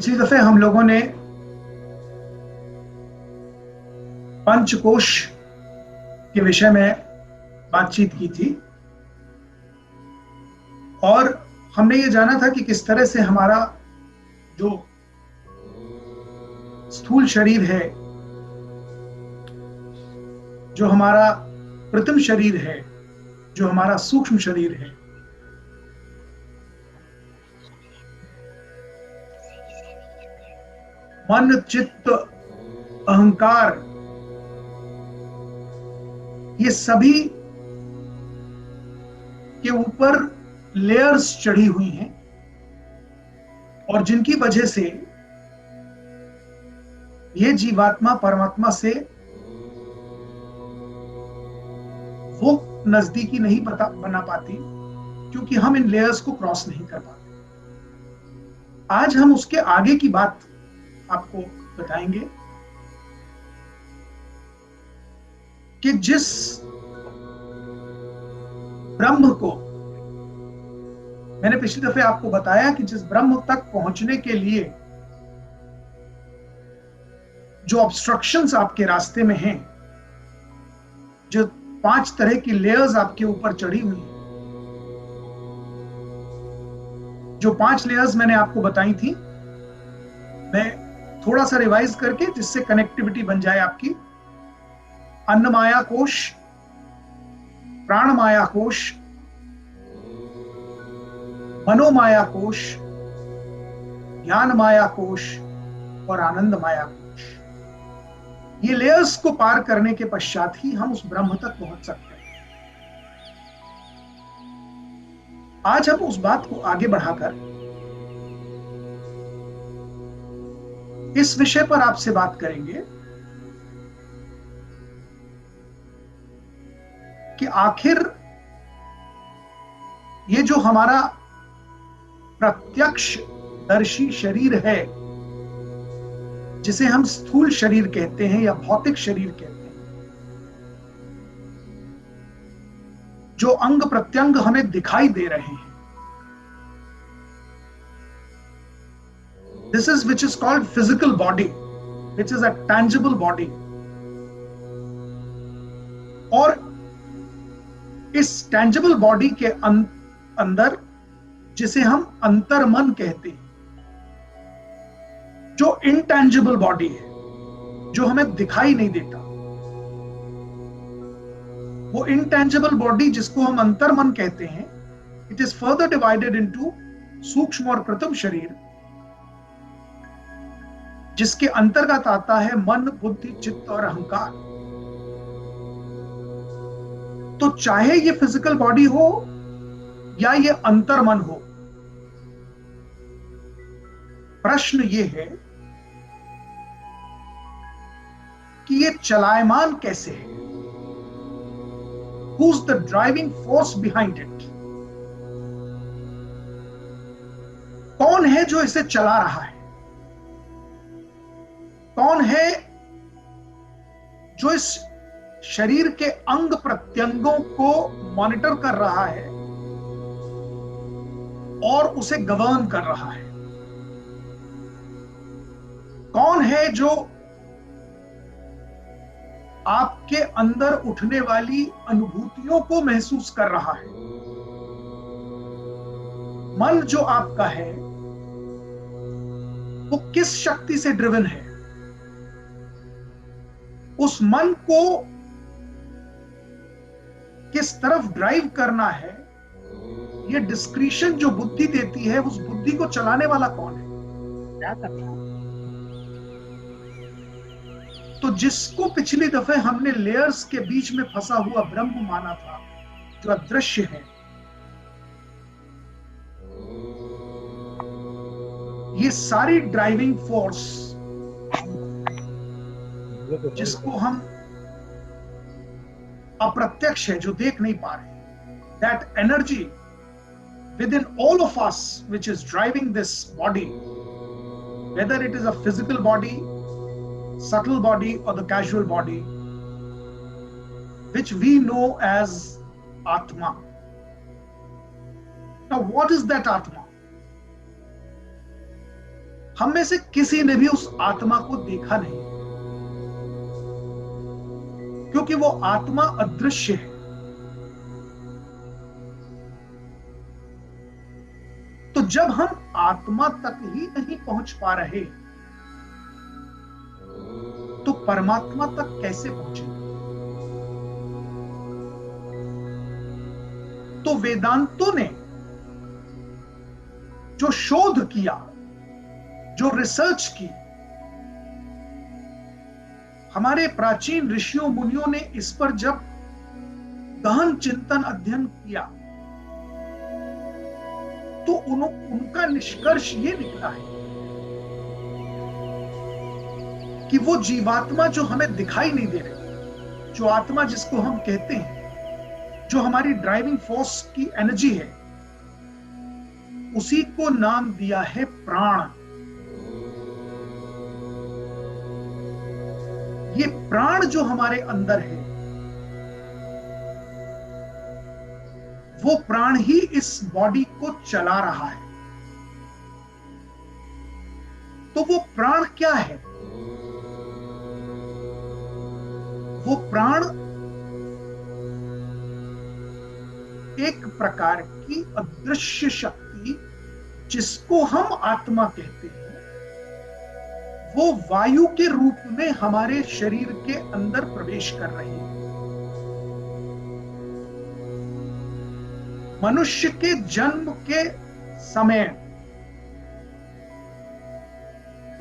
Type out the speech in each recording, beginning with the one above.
पिछली दफे हम लोगों ने पंचकोश के विषय में बातचीत की थी और हमने ये जाना था कि किस तरह से हमारा जो स्थूल शरीर है, जो हमारा प्रथम शरीर है, जो हमारा सूक्ष्म शरीर है, मन, चित्त, अहंकार, ये सभी के ऊपर लेयर्स चढ़ी हुई हैं और जिनकी वजह से ये जीवात्मा परमात्मा से वो नजदीकी नहीं बना पाती, क्योंकि हम इन लेयर्स को क्रॉस नहीं कर पाते। आज हम उसके आगे की बात आपको बताएंगे कि जिस ब्रह्म को मैंने पिछली दफे आपको बताया कि जिस ब्रह्म तक पहुंचने के लिए जो ऑब्स्ट्रक्शंस आपके रास्ते में हैं, जो 5 तरह की लेयर्स आपके ऊपर चढ़ी हुई हैं, जो 5 लेयर्स मैंने आपको बताई थी, मैं थोड़ा सा रिवाइज करके जिससे कनेक्टिविटी बन जाए आपकी। अन्नमाया कोश, प्राणमाया कोश, मनोमाया कोश, ज्ञान माया कोश और आनंद माया कोश। ये लेयर्स को पार करने के पश्चात ही हम उस ब्रह्म तक पहुंच सकते हैं। आज हम उस बात को आगे बढ़ाकर इस विषय पर आपसे बात करेंगे कि आखिर ये जो हमारा प्रत्यक्ष दर्शी शरीर है, जिसे हम स्थूल शरीर कहते हैं या भौतिक शरीर कहते हैं, जो अंग प्रत्यंग हमें दिखाई दे रहे हैं, this is which is called physical body, which is a tangible body। और इस tangible body के अंदर जिसे हम अंतर्मन कहते हैं, जो intangible body है, जो हमें दिखाई नहीं देता, वो intangible body जिसको हम अंतर्मन कहते हैं, it is further divided into सूक्ष्म और प्रथम शरीर, जिसके अंतर्गत आता है मन, बुद्धि, चित्त और अहंकार। तो चाहे ये फिजिकल बॉडी हो या ये अंतर्मन हो, प्रश्न ये है कि ये चलायमान कैसे है? Who's the driving force behind it? कौन है जो इसे चला रहा है? कौन है जो इस शरीर के अंग प्रत्यंगों को मॉनिटर कर रहा है और उसे गवर्न कर रहा है? कौन है जो आपके अंदर उठने वाली अनुभूतियों को महसूस कर रहा है? मन जो आपका है वो किस शक्ति से ड्रिवन है? उस मन को किस तरफ ड्राइव करना है, ये डिस्क्रिशन जो बुद्धि देती है, उस बुद्धि को चलाने वाला कौन है? क्या करना है? तो जिसको पिछली दफे हमने लेयर्स के बीच में फंसा हुआ ब्रह्म माना था, जो अदृश्य है, ये सारी ड्राइविंग फोर्स जिसको हम अप्रत्यक्ष है, जो देख नहीं पा रहे, that energy within all of us which is driving this body, whether it is a physical body, subtle body or the casual body, which we know as Atma. Now what is that Atma? हम में से किसी ने भी उस आत्मा को देखा नहीं, क्योंकि वो आत्मा अदृश्य है। तो जब हम आत्मा तक ही नहीं पहुंच पा रहे तो परमात्मा तक कैसे पहुंचेंगे? तो वेदांतों ने जो शोध किया, जो रिसर्च की, हमारे प्राचीन ऋषियों मुनियों ने इस पर जब गहन चिंतन अध्ययन किया तो उनका निष्कर्ष ये निकला है कि वो जीवात्मा जो हमें दिखाई नहीं दे रही, जो आत्मा जिसको हम कहते हैं, जो हमारी ड्राइविंग फोर्स की एनर्जी है, उसी को नाम दिया है प्राण। ये प्राण जो हमारे अंदर है, वो प्राण ही इस बॉडी को चला रहा है। तो वो प्राण क्या है? वो प्राण एक प्रकार की अदृश्य शक्ति, जिसको हम आत्मा कहते हैं, वो वायु के रूप में हमारे शरीर के अंदर प्रवेश कर रही है। मनुष्य के जन्म के समय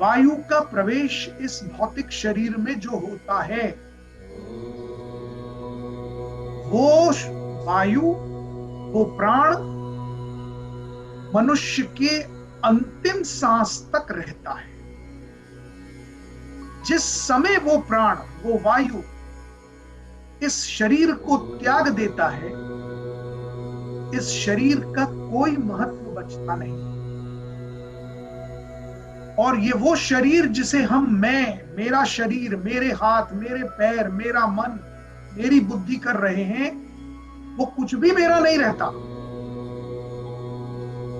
वायु का प्रवेश इस भौतिक शरीर में जो होता है, वो वायु, वो प्राण मनुष्य के अंतिम सांस तक रहता है। जिस समय वो प्राण, वो वायु इस शरीर को त्याग देता है, इस शरीर का कोई महत्व बचता नहीं। और ये वो शरीर जिसे हम मेरा शरीर, मेरे हाथ, मेरे पैर, मेरा मन, मेरी बुद्धि कर रहे हैं, वो कुछ भी मेरा नहीं रहता।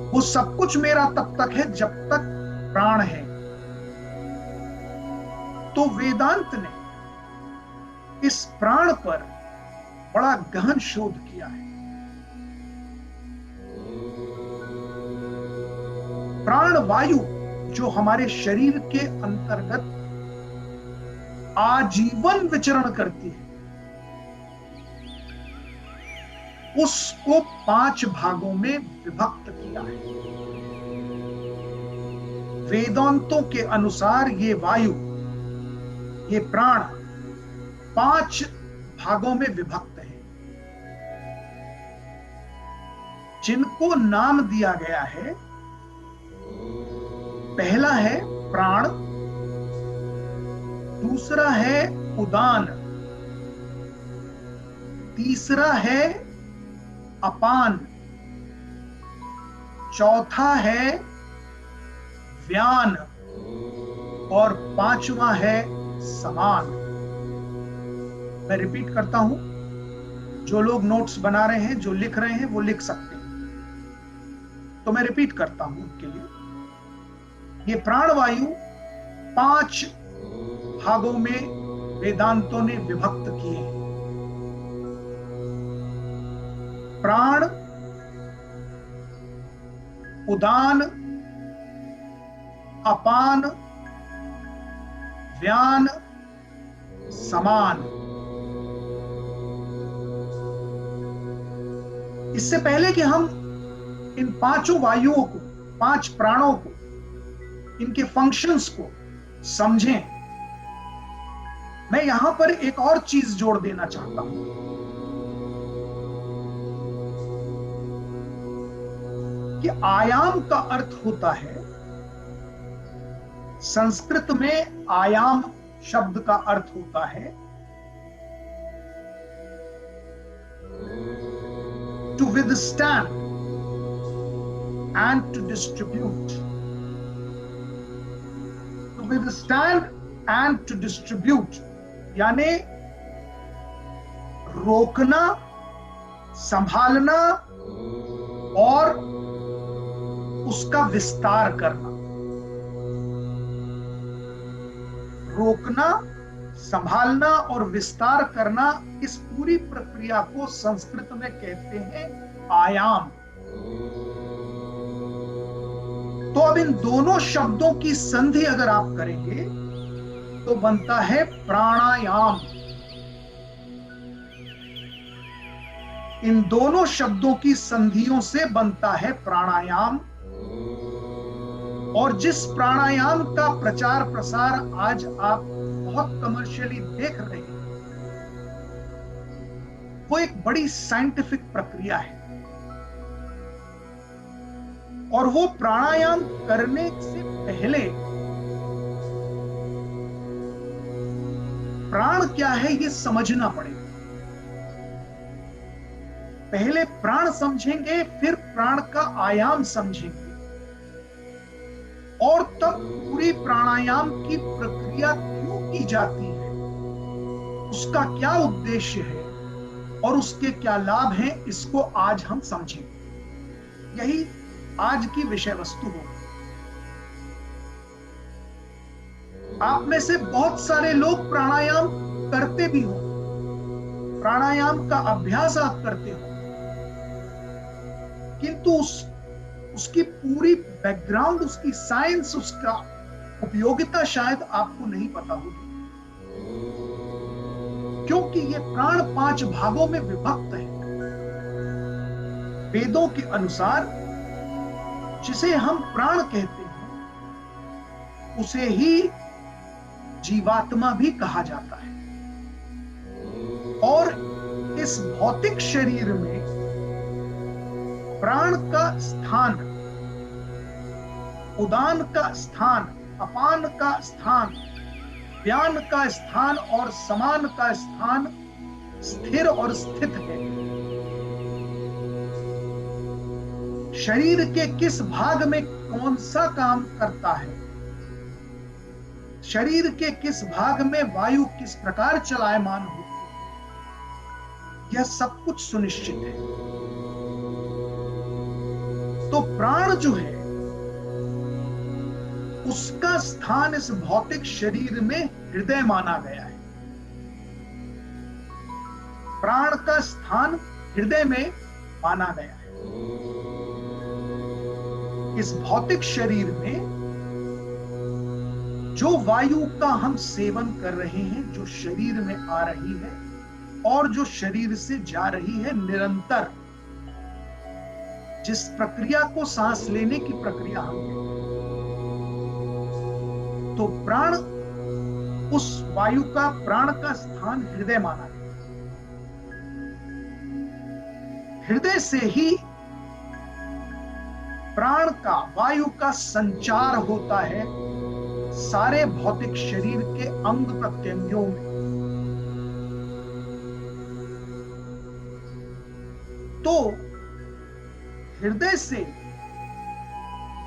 वो सब कुछ मेरा तब तक है जब तक प्राण है। तो वेदांत ने इस प्राण पर बड़ा गहन शोध किया है। प्राण वायु जो हमारे शरीर के अंतर्गत आजीवन विचरण करती है, उसको 5 भागों में विभक्त किया है। वेदांतों के अनुसार ये वायु, ये प्राण 5 भागों में विभक्त है, जिनको नाम दिया गया है। पहला है प्राण, दूसरा है उदान, तीसरा है अपान, चौथा है व्यान और 5वां है समान। मैं रिपीट करता हूं, जो लोग नोट्स बना रहे हैं, जो लिख रहे हैं, वो लिख सकते हैं। तो मैं रिपीट करता हूं उनके लिए। ये प्राणवायु 5 भागों में वेदांतों ने विभक्त किए हैं। प्राण, उदान, अपान, व्यान, समान। इससे पहले कि हम इन 5 वायुओं को, 5 प्राणों को, इनके फंक्शंस को समझें, मैं यहां पर एक और चीज जोड़ देना चाहता हूं कि आयाम का अर्थ होता है, संस्कृत में आयाम शब्द का अर्थ होता है to withstand and to distribute. To withstand and to distribute यानी रोकना, संभालना और उसका विस्तार करना। रोकना, संभालना और विस्तार करना, इस पूरी प्रक्रिया को संस्कृत में कहते हैं आयाम। तो अब इन दोनों शब्दों की संधि अगर आप करेंगे तो बनता है प्राणायाम। इन दोनों शब्दों की संधियों से बनता है प्राणायाम। और जिस प्राणायाम का प्रचार प्रसार आज आप बहुत कमर्शियली देख रहे हैं, वो एक बड़ी साइंटिफिक प्रक्रिया है। और वो प्राणायाम करने से पहले प्राण क्या है ये समझना पड़ेगा। पहले प्राण समझेंगे, फिर प्राण का आयाम समझेंगे, और तब पूरी प्राणायाम की प्रक्रिया क्यों की जाती है, उसका क्या उद्देश्य है और उसके क्या लाभ हैं, इसको आज हम समझेंगे। यही आज की विषय वस्तु होगी। आप में से बहुत सारे लोग प्राणायाम करते भी हो, प्राणायाम का अभ्यास आप करते हो, किंतु उसकी पूरी बैकग्राउंड, उसकी साइंस, उसका उपयोगिता शायद आपको नहीं पता होगी, क्योंकि ये प्राण 5 भागों में विभक्त है। वेदों के अनुसार जिसे हम प्राण कहते हैं उसे ही जीवात्मा भी कहा जाता है। और इस भौतिक शरीर में प्राण का स्थान, उदान का स्थान, अपान का स्थान, व्यान का स्थान और समान का स्थान स्थिर और स्थित है। शरीर के किस भाग में कौन सा काम करता है, शरीर के किस भाग में वायु किस प्रकार चलायमान होती है, यह सब कुछ सुनिश्चित है। तो प्राण जो है उसका स्थान इस भौतिक शरीर में हृदय माना गया है। प्राण का स्थान हृदय में माना गया है। इस भौतिक शरीर में जो वायु का हम सेवन कर रहे हैं, जो शरीर में आ रही है और जो शरीर से जा रही है निरंतर, जिस प्रक्रिया को सांस लेने की प्रक्रिया हम कहते हैं, तो प्राण, उस वायु का, प्राण का स्थान हृदय माना गया। हृदय से ही प्राण का, वायु का संचार होता है सारे भौतिक शरीर के अंग प्रत्यंगों में। तो हृदय से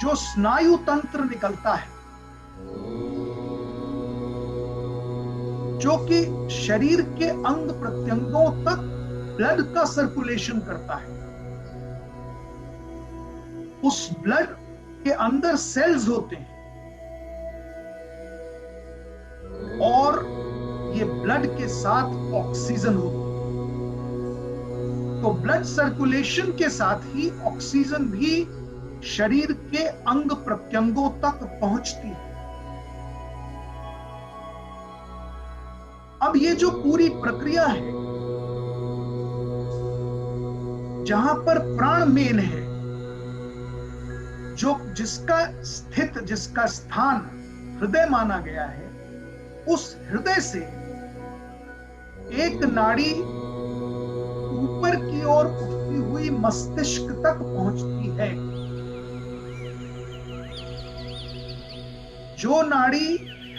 जो स्नायु तंत्र निकलता है, जो कि शरीर के अंग प्रत्यंगों तक ब्लड का सर्कुलेशन करता है, उस ब्लड के अंदर सेल्स होते हैं और ये ब्लड के साथ ऑक्सीजन होती है। तो ब्लड सर्कुलेशन के साथ ही ऑक्सीजन भी शरीर के अंग प्रत्यंगों तक पहुंचती है। अब ये जो पूरी प्रक्रिया है, जहां पर प्राण मेन है, जो जिसका स्थित, जिसका स्थान हृदय माना गया है, उस हृदय से एक नाड़ी ऊपर की ओर उठती हुई मस्तिष्क तक पहुंचती है। जो नाड़ी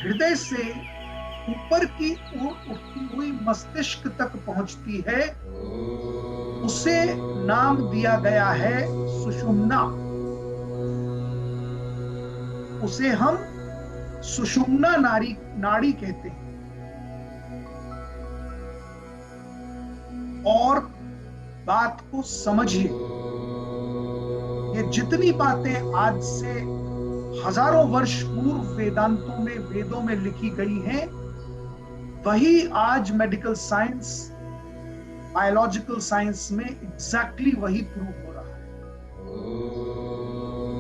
हृदय से ऊपर की ओर उठती हुई मस्तिष्क तक पहुंचती है, उसे नाम दिया गया है सुषुम्ना। उसे हम सुषुम्ना नाड़ी कहते हैं। और बात को समझिए, ये जितनी बातें आज से हजारों वर्ष पूर्व वेदांतों में, वेदों में लिखी गई हैं, वही आज मेडिकल साइंस, बायोलॉजिकल साइंस में एग्जैक्टली वही प्रूव हो रहा है।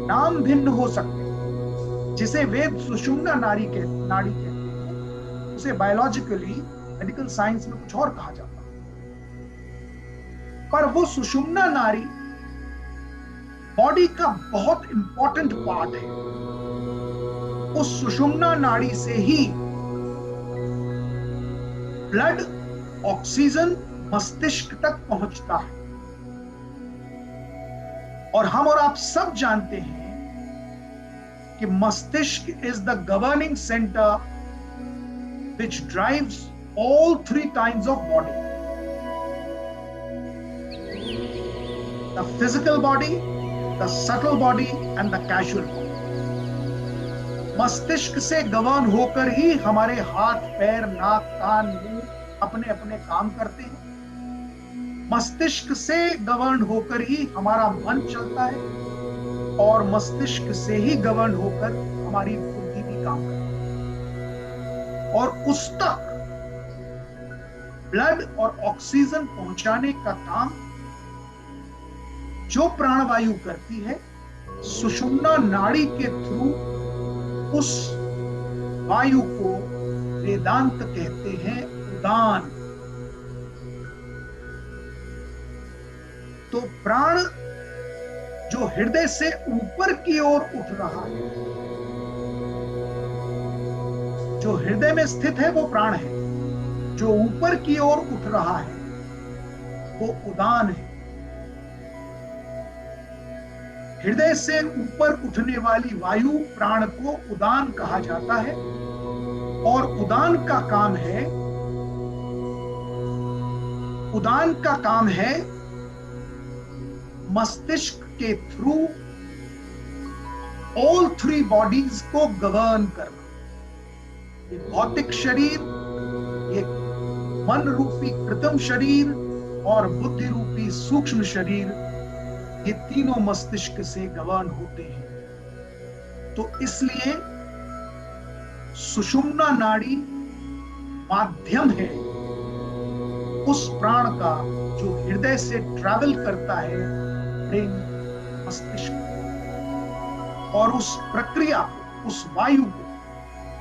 नाम भिन्न हो सकते हैं, जिसे वेद सुषुम्ना नाड़ी कहते हैं, उसे बायोलॉजिकली मेडिकल साइंस में कुछ और कहा जाता है। पर वो सुषुम्ना नाड़ी बॉडी का बहुत इंपॉर्टेंट पार्ट है। उस सुषुम्ना नाड़ी से ही ब्लड, ऑक्सीजन मस्तिष्क तक पहुंचता है। और हम और आप सब जानते हैं कि मस्तिष्क is the governing centre which drives all three kinds of body: the physical body, the subtle body and the casual body. मस्तिष्क से गवर्न होकर ही हमारे हाथ, पैर, नाक, कान, मुंह अपने अपने काम करते हैं। मस्तिष्क से गवर्न होकर ही हमारा मन चलता है, और मस्तिष्क से ही गवर्न होकर हमारी बुद्धि भी काम करती है। और उस तक ब्लड और ऑक्सीजन पहुंचाने का काम जो प्राणवायु करती है, सुषुम्ना नाड़ी के थ्रू उस वायु को वेदांत कहते हैं उदान। तो प्राण जो हृदय से ऊपर की ओर उठ रहा है, जो हृदय में स्थित है वो प्राण है। जो ऊपर की ओर उठ रहा है वो उदान है। हृदय से ऊपर उठने वाली वायु प्राण को उदान कहा जाता है। और उदान का काम है मस्तिष्क के थ्रू ऑल थ्री बॉडीज को गवर्न करना। ये भौतिक शरीर, ये मन रूपी कृत्रिम शरीर और बुद्धि रूपी सूक्ष्म शरीर, ये तीनों मस्तिष्क से गवर्न होते हैं। तो इसलिए सुषुम्ना नाड़ी माध्यम है उस प्राण का जो हृदय से ट्रैवल करता है ब्रेन, मस्तिष्क, और उस प्रक्रिया को, उस वायु को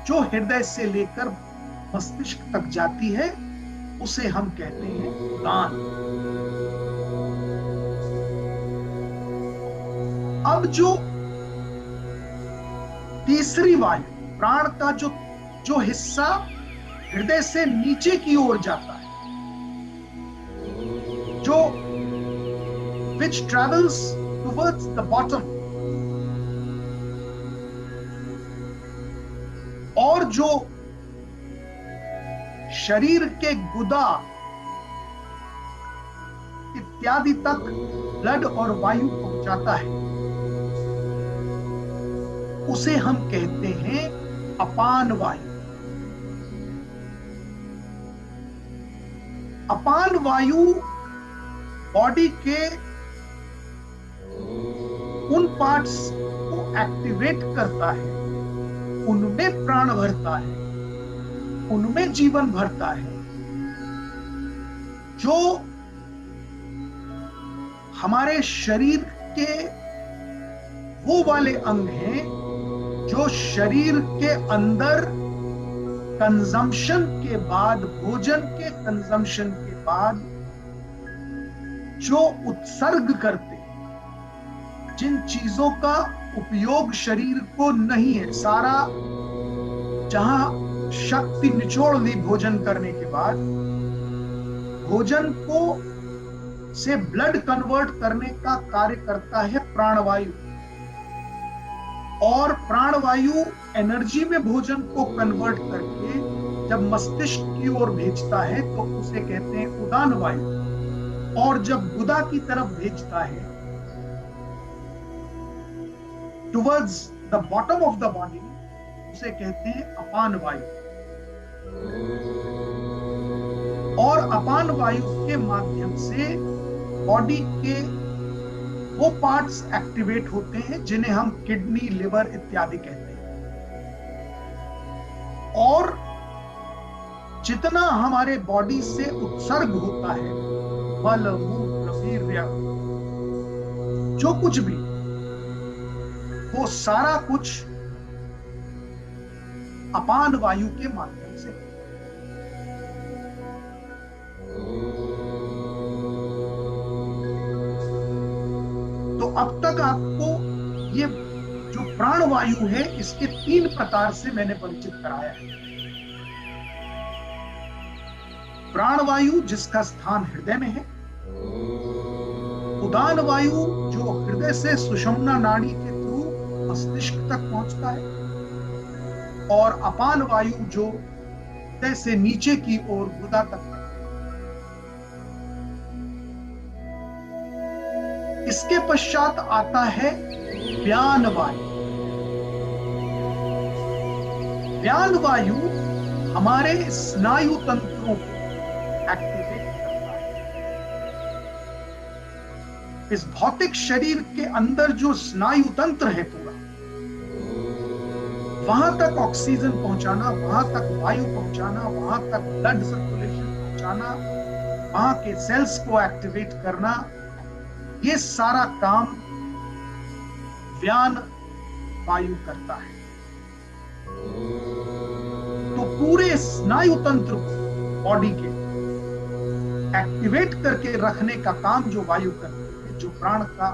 जो हृदय से लेकर मस्तिष्क तक जाती है, उसे हम कहते हैं उदान। अब जो तीसरी वायु, प्राण का जो हिस्सा हृदय से नीचे की ओर जाता है, जो which travels towards the bottom, और जो शरीर के गुदा इत्यादि तक ब्लड और वायु पहुंचाता है, उसे हम कहते हैं अपान वायु। अपान वायु बॉडी के उन पार्ट्स को एक्टिवेट करता है, उनमें प्राण भरता है, उनमें जीवन भरता है, जो हमारे शरीर के वो वाले अंग हैं जो शरीर के अंदर कंजम्पशन के बाद, भोजन के कंजम्पशन के बाद जो उत्सर्ग करते, जिन चीजों का उपयोग शरीर को नहीं है, सारा जहां शक्ति निचोड़ ली भोजन करने के बाद, भोजन को से ब्लड कन्वर्ट करने का कार्य करता है प्राणवायु। और प्राणवायु एनर्जी में भोजन को कन्वर्ट करके जब मस्तिष्क की ओर भेजता है तो उसे कहते हैं उदान वायु। और जब गुदा की तरफ भेजता है, towards the bottom of the body, उसे कहते हैं अपान वायु। और अपान वायु के माध्यम से बॉडी के वो पार्ट्स एक्टिवेट होते हैं जिन्हें हम किडनी, लिवर इत्यादि कहते हैं। और जितना हमारे बॉडी से उत्सर्ग होता है, बल, मूत्र, वीर्य, जो कुछ भी, वो सारा कुछ अपान वायु के माध्यम से। तो अब तक आपको ये जो प्राणवायु है इसके 3 प्रकार से मैंने परिचित कराया है। प्राणवायु जिसका स्थान हृदय में है, उदान वायु जो हृदय से सुषुम्ना नाड़ी के थ्रू मस्तिष्क तक पहुंचता है, और अपान वायु जो हृदय से नीचे की ओर गुदा तक। इसके पश्चात आता है व्यान वायु। व्यान वायु हमारे स्नायु तंत्रों को एक्टिवेट करता है। इस भौतिक शरीर के अंदर जो स्नायु तंत्र है पूरा, वहां तक ऑक्सीजन पहुंचाना, वहां तक वायु पहुंचाना, वहां तक ब्लड सर्कुलेशन पहुंचाना, वहां के सेल्स को एक्टिवेट करना, ये सारा काम व्यान वायु करता है। तो पूरे स्नायु तंत्र को बॉडी के एक्टिवेट करके रखने का काम जो वायु करती है, जो प्राण का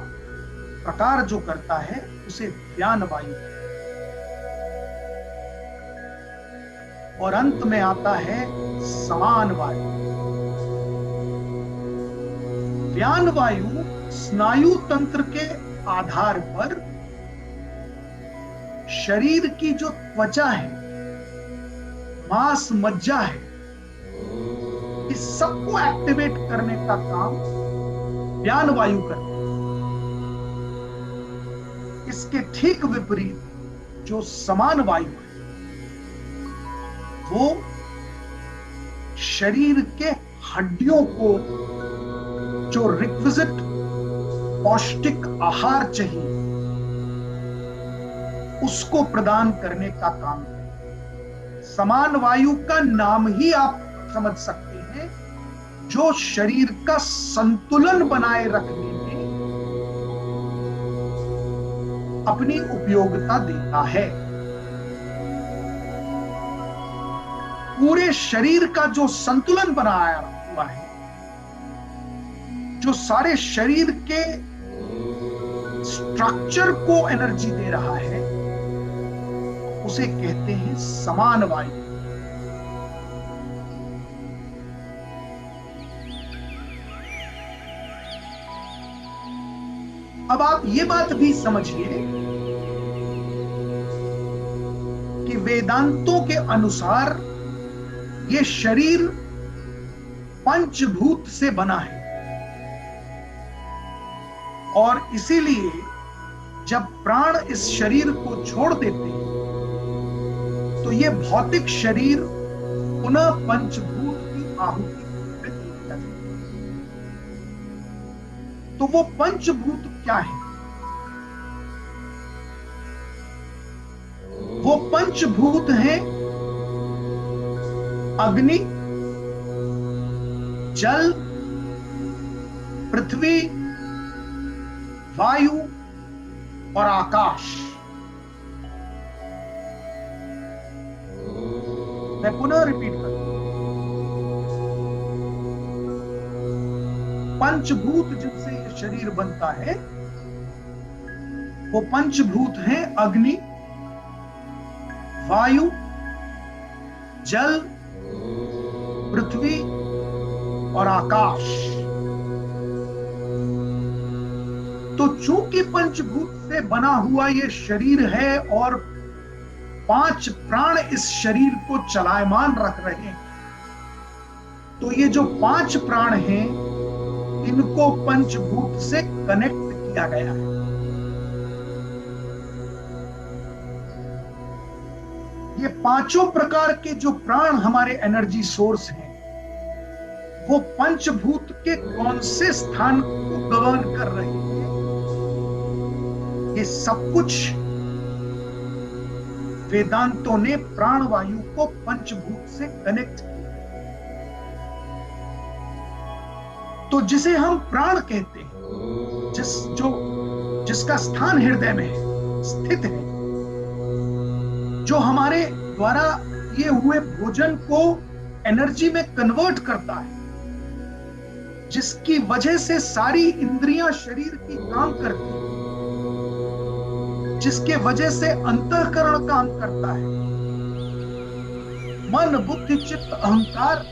प्रकार जो करता है, उसे व्यान वायु कहते हैं। और अंत में आता है समान वायु। व्यान वायु स्नायु तंत्र के आधार पर शरीर की जो त्वचा है, मांस, मज्जा है, इस सबको एक्टिवेट करने का काम व्यान वायु करती है। इसके ठीक विपरीत जो समान वायु है, वो शरीर के हड्डियों को जो रिक्विजिट पौष्टिक आहार चाहिए, उसको प्रदान करने का काम है। समान वायु का नाम ही आप समझ सकते हैं, जो शरीर का संतुलन बनाए रखने में अपनी उपयोगिता देता है। पूरे शरीर का जो संतुलन बनाया हुआ है, जो सारे शरीर के स्ट्रक्चर को एनर्जी दे रहा है, उसे कहते हैं समान वायु। अब आप ये बात भी समझिए कि वेदांतों के अनुसार ये शरीर पंचभूत से बना है, और इसीलिए जब प्राण इस शरीर को छोड़ देते हैं तो ये भौतिक शरीर पुनः पंचभूत की आहुति में दिया जाता है। तो वो पंचभूत क्या है? वो पंचभूत हैं अग्नि, जल, पृथ्वी, वायु और आकाश। मैं पुनः रिपीट करता हूं, पंचभूत जिनसे ये शरीर बनता है, वो पंचभूत हैं अग्नि, वायु, जल, पृथ्वी और आकाश। तो चूंकि पंचभूत से बना हुआ ये शरीर है और 5 प्राण इस शरीर को चलायमान रख रहे हैं, तो ये जो 5 प्राण हैं, इनको पंचभूत से कनेक्ट किया गया है। ये 5 प्रकार के जो प्राण हमारे एनर्जी सोर्स हैं, वो पंचभूत के कौन से स्थान को गवर्न कर रहे हैं, ये सब कुछ वेदांतों ने प्राणवायु को पंचभूत से कनेक्ट किया। तो जिसे हम प्राण कहते हैं, जिसका स्थान हृदय में स्थित है, जो हमारे द्वारा किए हुए भोजन को एनर्जी में कन्वर्ट करता है, जिसकी वजह से सारी इंद्रियां शरीर की काम करती है, जिसके वजह से अंतःकरण काम करता है, मन बुद्धि चित्त अहंकार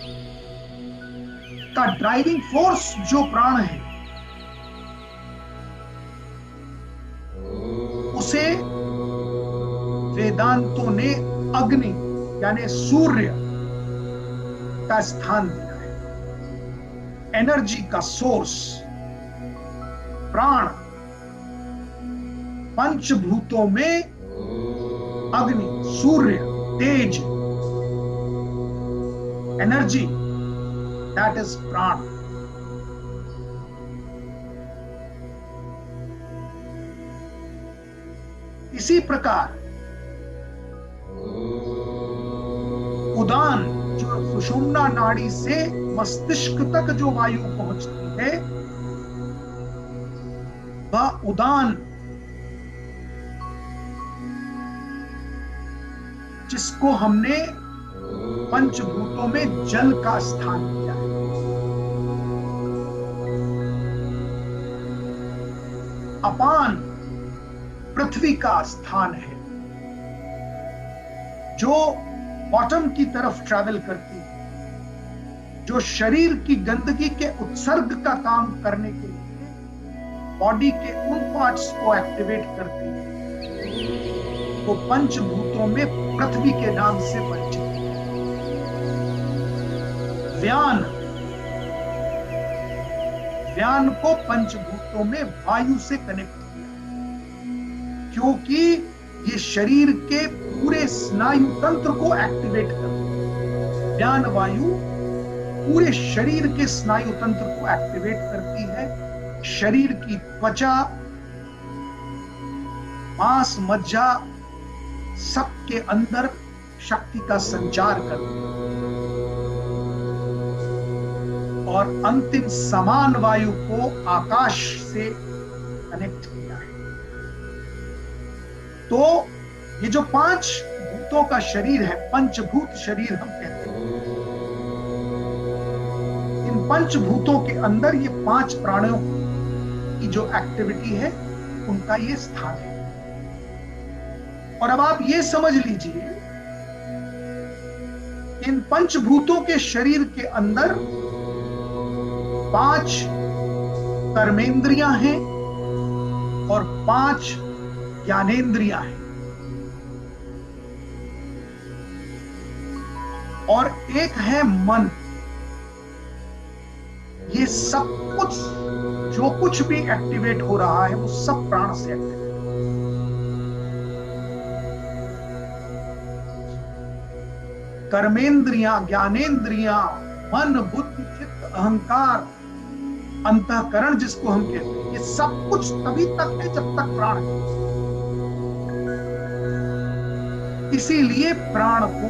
का ड्राइविंग फोर्स जो प्राण है, उसे वेदांतों ने अग्नि यानी सूर्य का स्थान दिया है। एनर्जी का सोर्स प्राण पंचभूतों में अग्नि, सूर्य, तेज, एनर्जी, दैट इज प्राण। इसी प्रकार उदान, जो सुषुम्ना नाड़ी से मस्तिष्क तक जो वायु पहुंचती है, वह उदान, जिसको हमने पंचभूतों में जल का स्थान दिया है। अपान पृथ्वी का स्थान है, जो बॉटम की तरफ ट्रैवल करती है, जो शरीर की गंदगी के उत्सर्ग का काम करने के लिए बॉडी के उन पार्ट्स को एक्टिवेट करती है, तो पंचभूतों में पृथ्वी के नाम से परिचित है। व्यान, व्यान को पंचभूतों में वायु से कनेक्ट किया, क्योंकि ये शरीर के पूरे स्नायु तंत्र को एक्टिवेट करती है। व्यान वायु पूरे शरीर के स्नायु तंत्र को एक्टिवेट करती है। शरीर की त्वचा, मांस, मज्जा सबके अंदर शक्ति का संचार करती है। और अंतिम समान वायु को आकाश से कनेक्ट किया है। तो ये जो पांच भूतों का शरीर है, पंचभूत शरीर हम कहते हैं, इन पंचभूतों के अंदर ये पांच प्राणों की जो एक्टिविटी है, उनका ये स्थान है। और अब आप ये समझ लीजिए, इन पंचभूतों के शरीर के अंदर पांच कर्मेंद्रियां हैं और पांच ज्ञानेंद्रियां हैं, और एक है मन। ये सब कुछ, जो कुछ भी एक्टिवेट हो रहा है, वो सब प्राण से एक्टिवेट। कर्मेंद्रियां, ज्ञानेंद्रियां, मन, बुद्धि, चित्त, अहंकार, अंतःकरण जिसको हम कहते हैं, ये सब कुछ तभी तक है जब तक प्राण है। इसीलिए प्राण को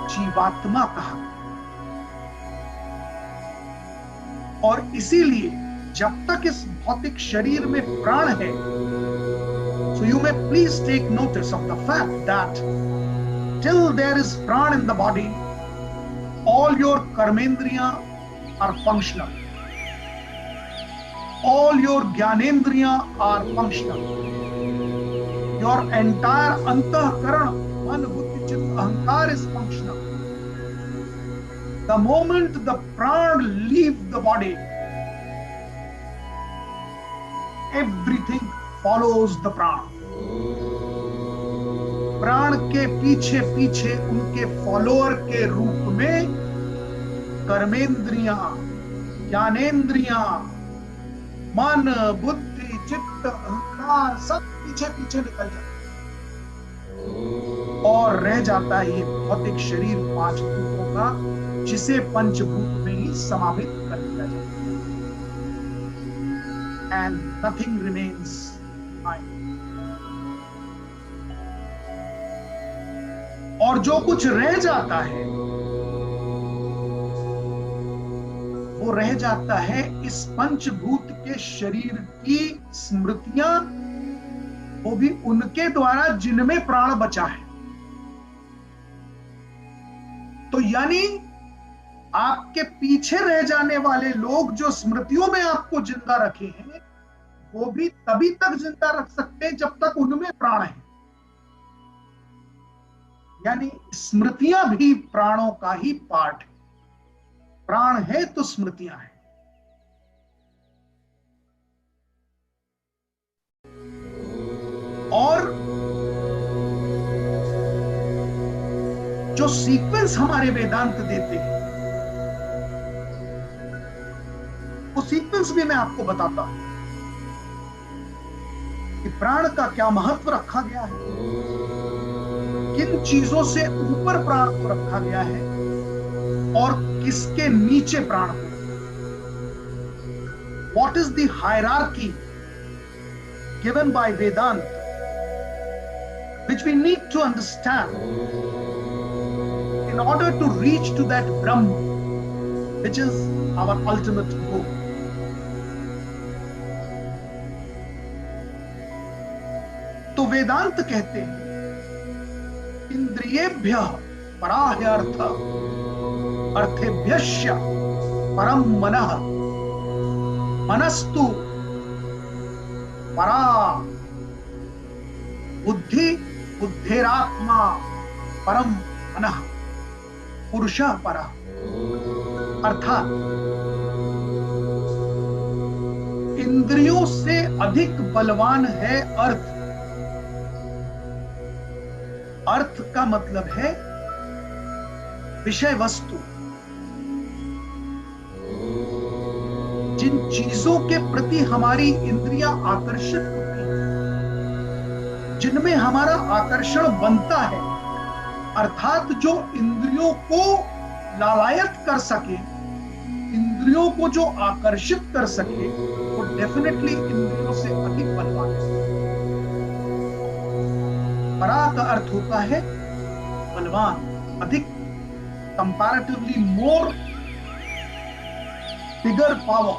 जीवात्मा कहा। और इसीलिए जब तक इस भौतिक शरीर में प्राण है, so you may please take notice of the fact that till there is prana in the body, all your karmendriya are functional, all your gyanendriya are functional, your entire antahkaran, man, buddhi, chitta, ahankar is functional. The moment the prana leave the body, everything follows the prana. प्राण के पीछे पीछे उनके follower के रूप में कर्मेंद्रियां, ज्ञानेंद्रियां, मन, बुद्धि, चित्त, अहंकार सब पीछे पीछे निकल जाते, और रह जाता है ये भौतिक शरीर पांच भूतों का, जिसे पंचभूत में ही समावित कर दिया जाता है। And nothing remains आएंगे। और जो कुछ रह जाता है वो रह जाता है इस पंचभूत के शरीर की स्मृतियां, वो भी उनके द्वारा जिनमें प्राण बचा है। तो यानी आपके पीछे रह जाने वाले लोग जो स्मृतियों में आपको जिंदा रखे हैं, वो भी तभी तक जिंदा रख सकते हैं जब तक उनमें प्राण है। यानी स्मृतियां भी प्राणों का ही पार्ट है। प्राण है तो स्मृतियां हैं। और जो सीक्वेंस हमारे वेदांत देते हैं, वो सीक्वेंस भी मैं आपको बताता हूं कि प्राण का क्या महत्व रखा गया है, किन चीजों से ऊपर प्राण को रखा गया है और किसके नीचे प्राण को। What is the hierarchy given by Vedanta, which we need to understand in order to reach to that Brahma, which is our ultimate goal. तो वेदांत कहते हैं इंद्रियेभ्यः पराह्यर्थ अर्थेभ्यश्च परम मनः मनस्तु परा बुद्धि बुद्धिरात्मा परम मनः पुरुषः परः। अर्थात इंद्रियों से अधिक बलवान है अर्थ। अर्थ का मतलब है विषय वस्तु, जिन चीजों के प्रति हमारी इंद्रियां आकर्षित होती हैं, जिनमें हमारा आकर्षण बनता है, अर्थात जो इंद्रियों को लालायत कर सके, इंद्रियों को जो आकर्षित कर सके, वो डेफिनेटली इंद्रियों से अधिक बलवान है। परा का अर्थ होता है बलवान, अधिक, कंपैरेटिवली मोर, बिगर पावर।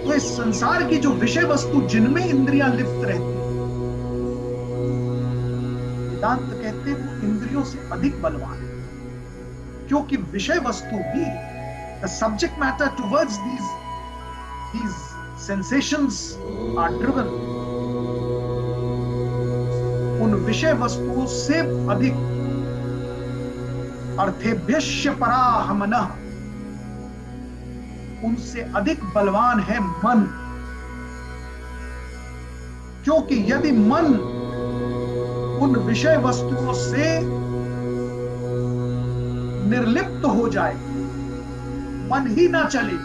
तो इस संसार की जो विषय वस्तु जिनमें इंद्रियां लिप्त रहती हैं, वेदांत कहते हैं वो इंद्रियों से अधिक बलवान है, क्योंकि विषय वस्तु भी, the subject matter towards these sensations are driven, उन विषय वस्तुओं से अधिक। अर्थेभ्यश्च पराः मनः, उनसे अधिक बलवान है मन, क्योंकि यदि मन उन विषय वस्तुओं से निर्लिप्त हो जाए, मन ही ना चले,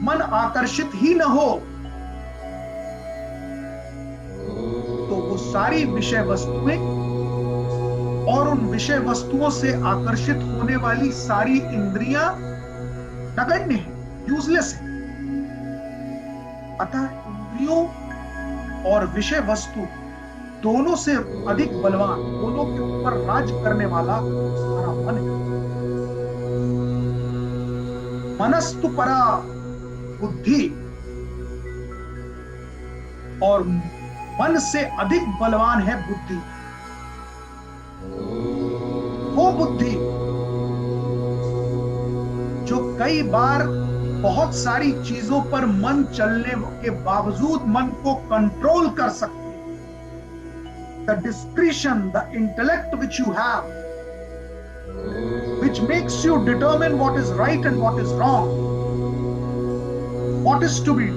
मन आकर्षित ही न हो, तो वो सारी विषय वस्तुएं और उन विषय वस्तुओं से आकर्षित होने वाली सारी इंद्रियां नगण्य है, यूजलेस है। अतः इंद्रियों और विषय वस्तु दोनों से अधिक बलवान, दोनों के ऊपर राज करने वाला हमारा मन है। मनस्तु परा बुद्धि, और मन से अधिक बलवान है बुद्धि। वो बुद्धि जो कई बार बहुत सारी चीजों पर मन चलने के बावजूद मन को कंट्रोल कर सकती है। The discretion, the intellect which you have, which makes you determine what is right and what is wrong, what is to be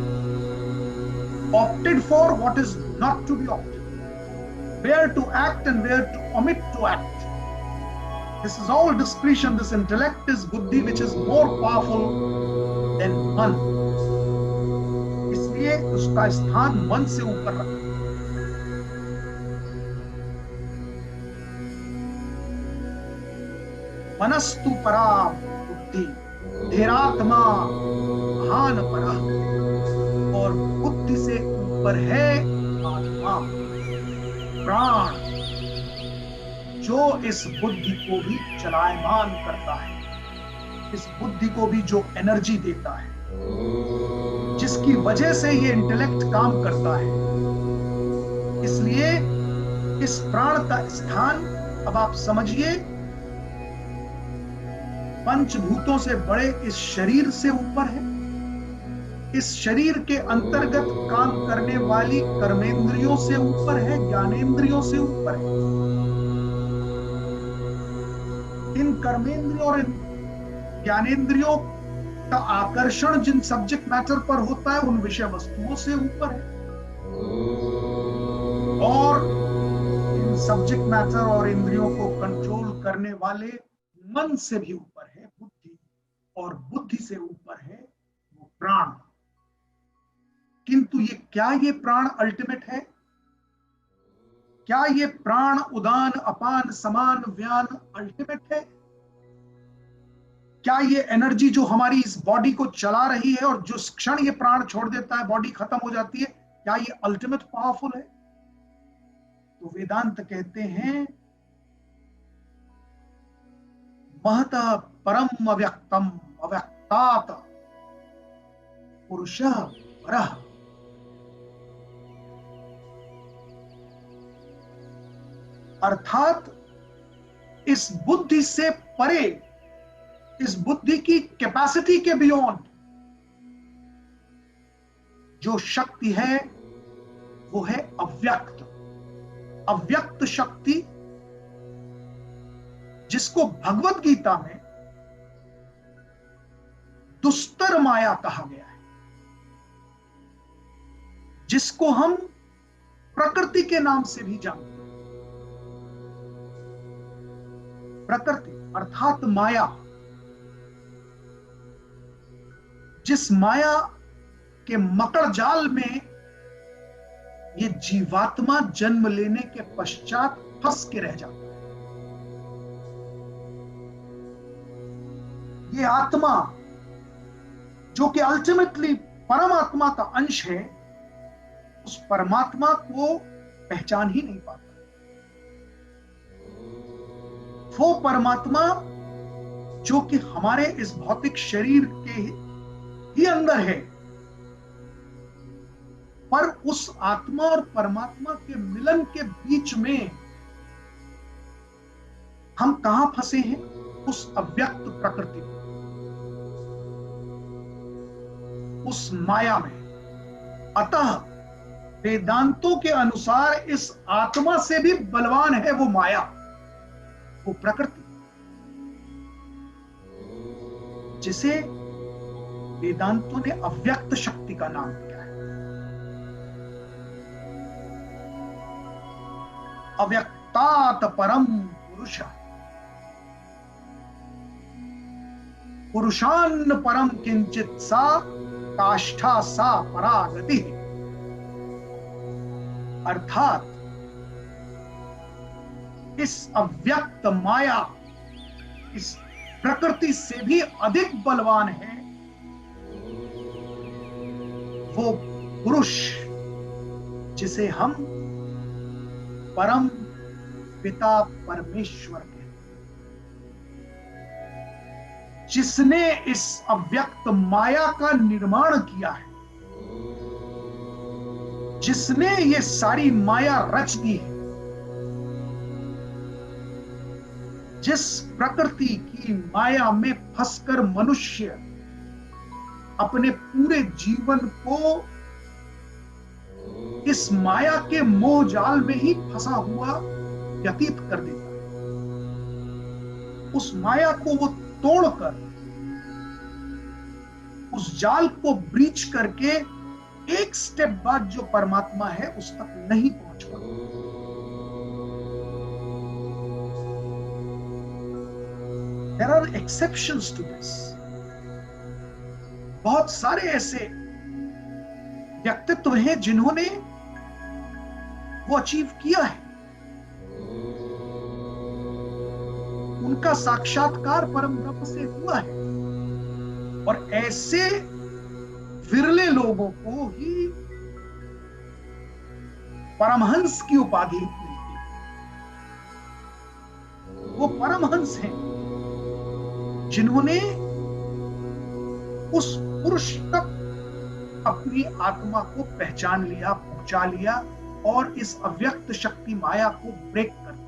opted for, what is not to be opted, where to act and where to omit to act. This is all discretion. This intellect is buddhi, which is more powerful than मन। इसलिए उसका स्थान मन से ऊपर रखा। मनस्तु परा बुद्धि, धीरात्मा महान परा, और और बुद्धि से ऊपर है आत्मा, प्राण, जो इस बुद्धि को भी चलायमान करता है, इस बुद्धि को भी जो एनर्जी देता है, जिसकी वजह से ये इंटेलेक्ट काम करता है। इसलिए इस प्राण का स्थान, अब आप समझिए, पंचभूतों से बड़े इस शरीर से ऊपर है। इस शरीर के अंतर्गत काम करने वाली कर्मेंद्रियों से ऊपर है, ज्ञानेंद्रियों से ऊपर है। इन कर्मेंद्रियों और इन ज्ञानेंद्रियों का आकर्षण जिन सब्जेक्ट मैटर पर होता है, उन विषय वस्तुओं से ऊपर है, और इन सब्जेक्ट मैटर और इंद्रियों को कंट्रोल करने वाले मन से भी ऊपर है बुद्धि, और बुद्धि से ऊपर है वो प्राण। किंतु ये प्राण अल्टीमेट है? क्या ये प्राण उदान अपान समान व्यान अल्टीमेट है? क्या ये एनर्जी जो हमारी इस बॉडी को चला रही है और जो क्षण ये प्राण छोड़ देता है बॉडी खत्म हो जाती है, क्या ये अल्टीमेट पावरफुल है? तो वेदांत कहते हैं महतः परम अव्यक्तम अव्यक्तात् पुरुषः परः। अर्थात इस बुद्धि से परे, इस बुद्धि की कैपेसिटी के बियॉन्ड जो शक्ति है वो है अव्यक्त, अव्यक्त शक्ति, जिसको भगवत गीता में दुस्तर माया कहा गया है, जिसको हम प्रकृति के नाम से भी जानते हैं। प्रकृति अर्थात माया, जिस माया के मकड़ जाल में ये जीवात्मा जन्म लेने के पश्चात फंस के रह जाता है। ये आत्मा जो कि अल्टीमेटली परमात्मा का अंश है, उस परमात्मा को पहचान ही नहीं पाता। वो परमात्मा जो कि हमारे इस भौतिक शरीर के ही अंदर है, पर उस आत्मा और परमात्मा के मिलन के बीच में हम कहां फंसे हैं? उस अव्यक्त प्रकृति में, उस माया में। अतः वेदांतों के अनुसार इस आत्मा से भी बलवान है वो माया, वो प्रकृति, जिसे वेदांतों ने अव्यक्त शक्ति का नाम दिया है। अव्यक्तात् परम पुरुष, पुरुषान्न परम किंचित सा काष्ठा सा परागति। अर्थात इस अव्यक्त माया, इस प्रकृति से भी अधिक बलवान है वो पुरुष, जिसे हम परम पिता परमेश्वर कहते हैं, जिसने इस अव्यक्त माया का निर्माण किया है, जिसने ये सारी माया रच दी है, जिस प्रकृति की माया में फंसकर मनुष्य अपने पूरे जीवन को इस माया के मोह जाल में ही फंसा हुआ व्यतीत कर देता है। उस माया को वो तोड़कर, उस जाल को ब्रीच करके एक स्टेप बाद जो परमात्मा है उस तक नहीं पहुंच पाता। There are exceptions to this. बहुत सारे ऐसे व्यक्तित्व हैं जिन्होंने वो अचीव किया है, उनका साक्षात्कार परम ब्रह्म से हुआ है, और ऐसे विरले लोगों को ही परमहंस की उपाधि मिलती है। वो परमहंस हैं जिन्होंने उस पुरुष तक अपनी आत्मा को पहचान लिया, पहुंचा लिया और इस अव्यक्त शक्ति माया को ब्रेक कर दिया।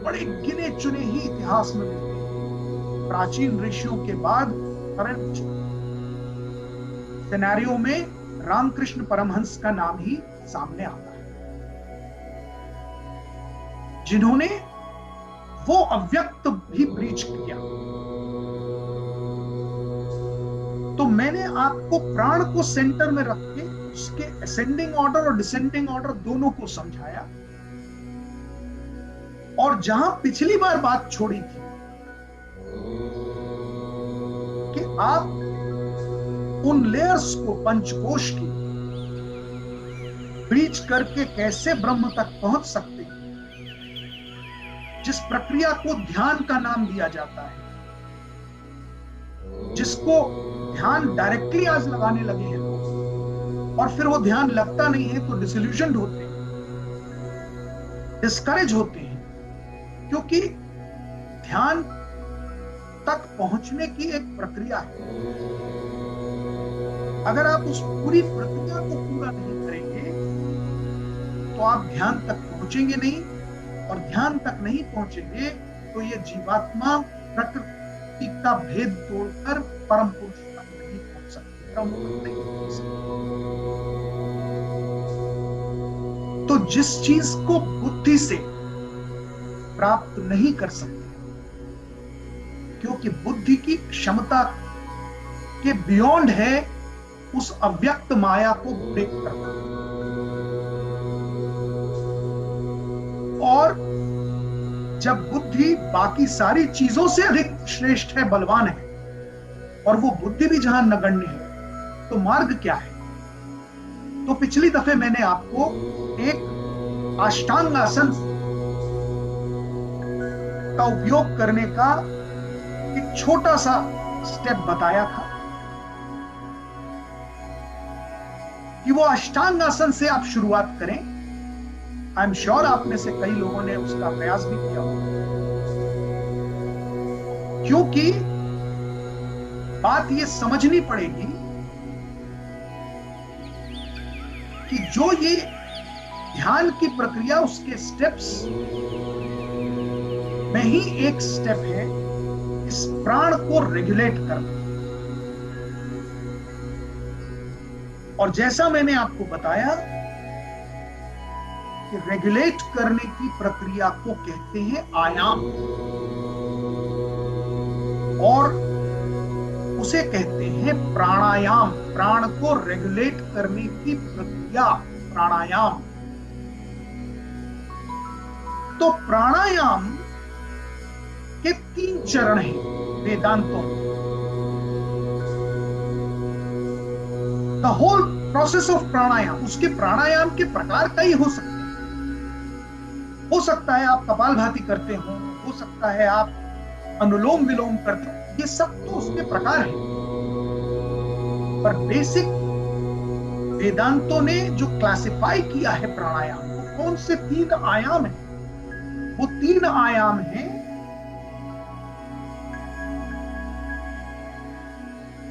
बड़े गिने चुने ही इतिहास में मिलते हैं। प्राचीन ऋषियों के बाद करंट सिनेरियो में रामकृष्ण परमहंस का नाम ही सामने आता है, जिन्होंने वो अव्यक्त भी ब्रीच किया। तो मैंने आपको प्राण को सेंटर में रख के उसके असेंडिंग ऑर्डर और डिसेंडिंग ऑर्डर दोनों को समझाया। और जहां पिछली बार बात छोड़ी थी कि आप उन लेयर्स को पंचकोश की ब्रीच करके कैसे ब्रह्म तक पहुंच सकते हैं, जिस प्रक्रिया को ध्यान का नाम दिया जाता है, जिसको ध्यान डायरेक्टली आज लगाने लगे हैं लोग, और फिर वो ध्यान लगता नहीं है तो डिसइल्यूजन्ड होते हैं, डिस्करेज होते हैं, क्योंकि ध्यान तक पहुंचने की एक प्रक्रिया है। अगर आप उस पूरी प्रक्रिया को पूरा नहीं करेंगे तो आप ध्यान तक पहुंचेंगे नहीं, और ध्यान तक नहीं पहुंचेंगे तो ये जीवात्मा प्रकृति का भेद तोड़कर परम पुरुष तक नहीं पहुंच सकती, ब्रह्म तक नहीं पहुंच सकती। तो जिस चीज को बुद्धि से प्राप्त नहीं कर सकते, क्योंकि बुद्धि की क्षमता के बियॉन्ड है उस अव्यक्त माया को ब्रेक करना। और जब बुद्धि बाकी सारी चीजों से अधिक श्रेष्ठ है, बलवान है, और वो बुद्धि भी जहां नगण्य है, तो मार्ग क्या है? तो पिछली दफे मैंने आपको एक अष्टांग आसन का उपयोग करने का एक छोटा सा स्टेप बताया था कि वो अष्टांग आसन से आप शुरुआत करें। आई एम श्योर आप में से कई लोगों ने उसका प्रयास भी किया होगा, क्योंकि बात ये समझनी पड़ेगी कि जो ये ध्यान की प्रक्रिया, उसके स्टेप्स में ही एक स्टेप है इस प्राण को रेगुलेट करना। और जैसा मैंने आपको बताया कि रेगुलेट करने की प्रक्रिया को कहते हैं आयाम, और उसे कहते हैं प्राणायाम। प्राण को रेगुलेट करने की प्रक्रिया प्राणायाम। तो प्राणायाम के 3 चरण हैं वेदांतों में। द होल प्रोसेस ऑफ प्राणायाम, उसके प्राणायाम के प्रकार कई हो सकते हैं। हो सकता है आप कपालभाति करते हो सकता है आप अनुलोम विलोम करते हो, ये सब तो उसके प्रकार हैं। पर बेसिक वेदांतों ने जो क्लासिफाई किया है प्राणायाम को, कौन से 3 आयाम हैं? वो 3 आयाम हैं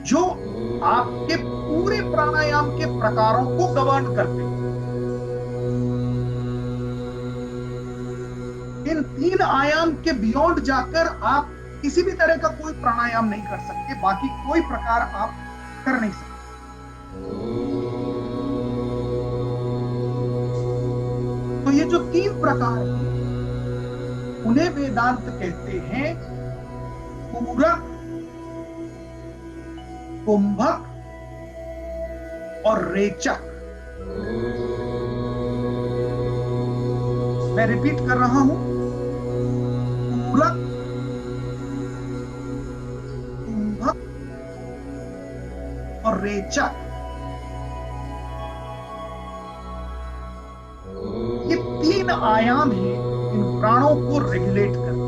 जो आपके पूरे प्राणायाम के प्रकारों को गवर्न करते हैं। इन 3 आयाम के बियॉन्ड जाकर आप किसी भी तरह का कोई प्राणायाम नहीं कर सकते, बाकी कोई प्रकार आप कर नहीं सकते। तो ये जो 3 प्रकार हैं, उन्हें वेदांत कहते हैं पूरक, कुंभक और रेचक। मैं रिपीट कर रहा हूं, पूरक, कुंभक और रेचक। ये 3 आयाम हैं इन प्राणों को रेगुलेट करने।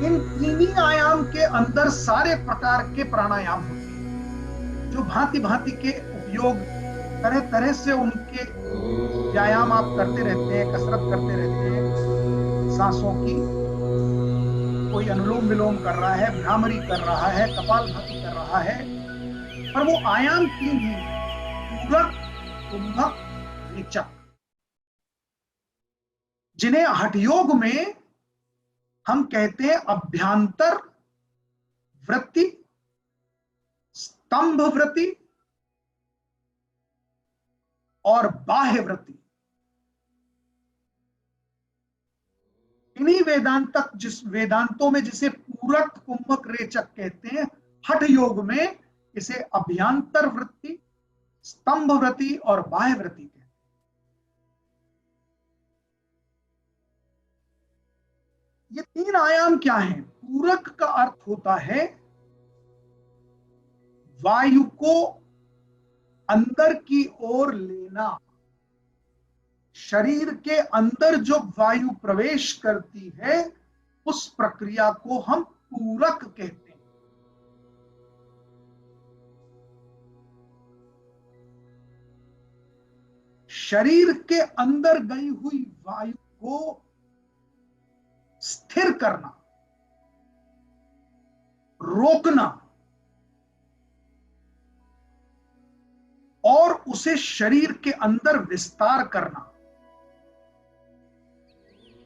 इन 3 ही आयाम प्राणायाम के अंदर सारे प्रकार के प्राणायाम होते हैं, जो भांति भांति के उपयोग, तरह तरह से उनके व्यायाम आप करते रहते हैं, कसरत करते रहते हैं सांसों की। कोई अनुलोम विलोम कर रहा है, भ्रामरी कर रहा है, कपालभाति कर रहा है, पर वो आयाम तीन ही हैं: पूरक, कुंभक, रेचक, जिन्हें हठयोग में हम कहते हैं अभ्यांतर वृत्ति, स्तंभ वृत्ति और बाह्य वृत्ति। इन्हीं वेदांतों में जिसे पूरक, कुंभक, रेचक कहते हैं, हठ योग में इसे अभ्यांतर वृत्ति, स्तंभ वृत्ति और बाह्य वृत्ति कहते हैं। ये तीन आयाम क्या हैं? पूरक का अर्थ होता है वायु को अंदर की ओर लेना। शरीर के अंदर जो वायु प्रवेश करती है, उस प्रक्रिया को हम पूरक कहते हैं। शरीर के अंदर गई हुई वायु को स्थिर करना, रोकना और उसे शरीर के अंदर विस्तार करना,